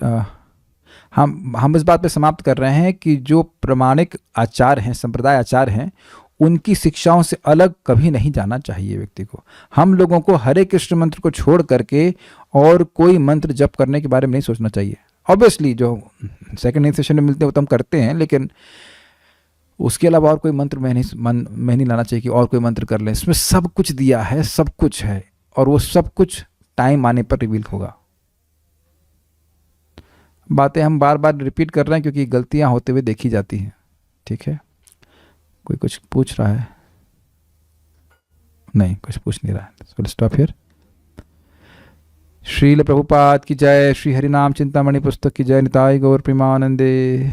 हम इस बात पे समाप्त कर रहे हैं कि जो प्रमाणिक आचार हैं, संप्रदाय आचार हैं, उनकी शिक्षाओं से अलग कभी नहीं जाना चाहिए व्यक्ति को। हम लोगों को हरे कृष्ण मंत्र को छोड़ करके और कोई मंत्र जप करने के बारे में नहीं सोचना चाहिए। ऑब्वियसली जो सेकंड सेशन में मिलते हैं वो तो हम करते हैं, लेकिन उसके अलावा और कोई मंत्र में नहीं लाना चाहिए कि और कोई मंत्र कर लें। इसमें सब कुछ दिया है, सब कुछ है, और वो सब कुछ टाइम आने पर रिवील होगा। बातें हम बार बार रिपीट कर रहे हैं क्योंकि गलतियां होते हुए देखी जाती हैं। ठीक है? कोई कुछ पूछ रहा है? नहीं, कुछ पूछ नहीं रहा है। So stop here. Srila Prabhupada की जय। श्री हरिनाम चिंतामणि पुस्तक की जय। निताय गौर प्रेमानंदे।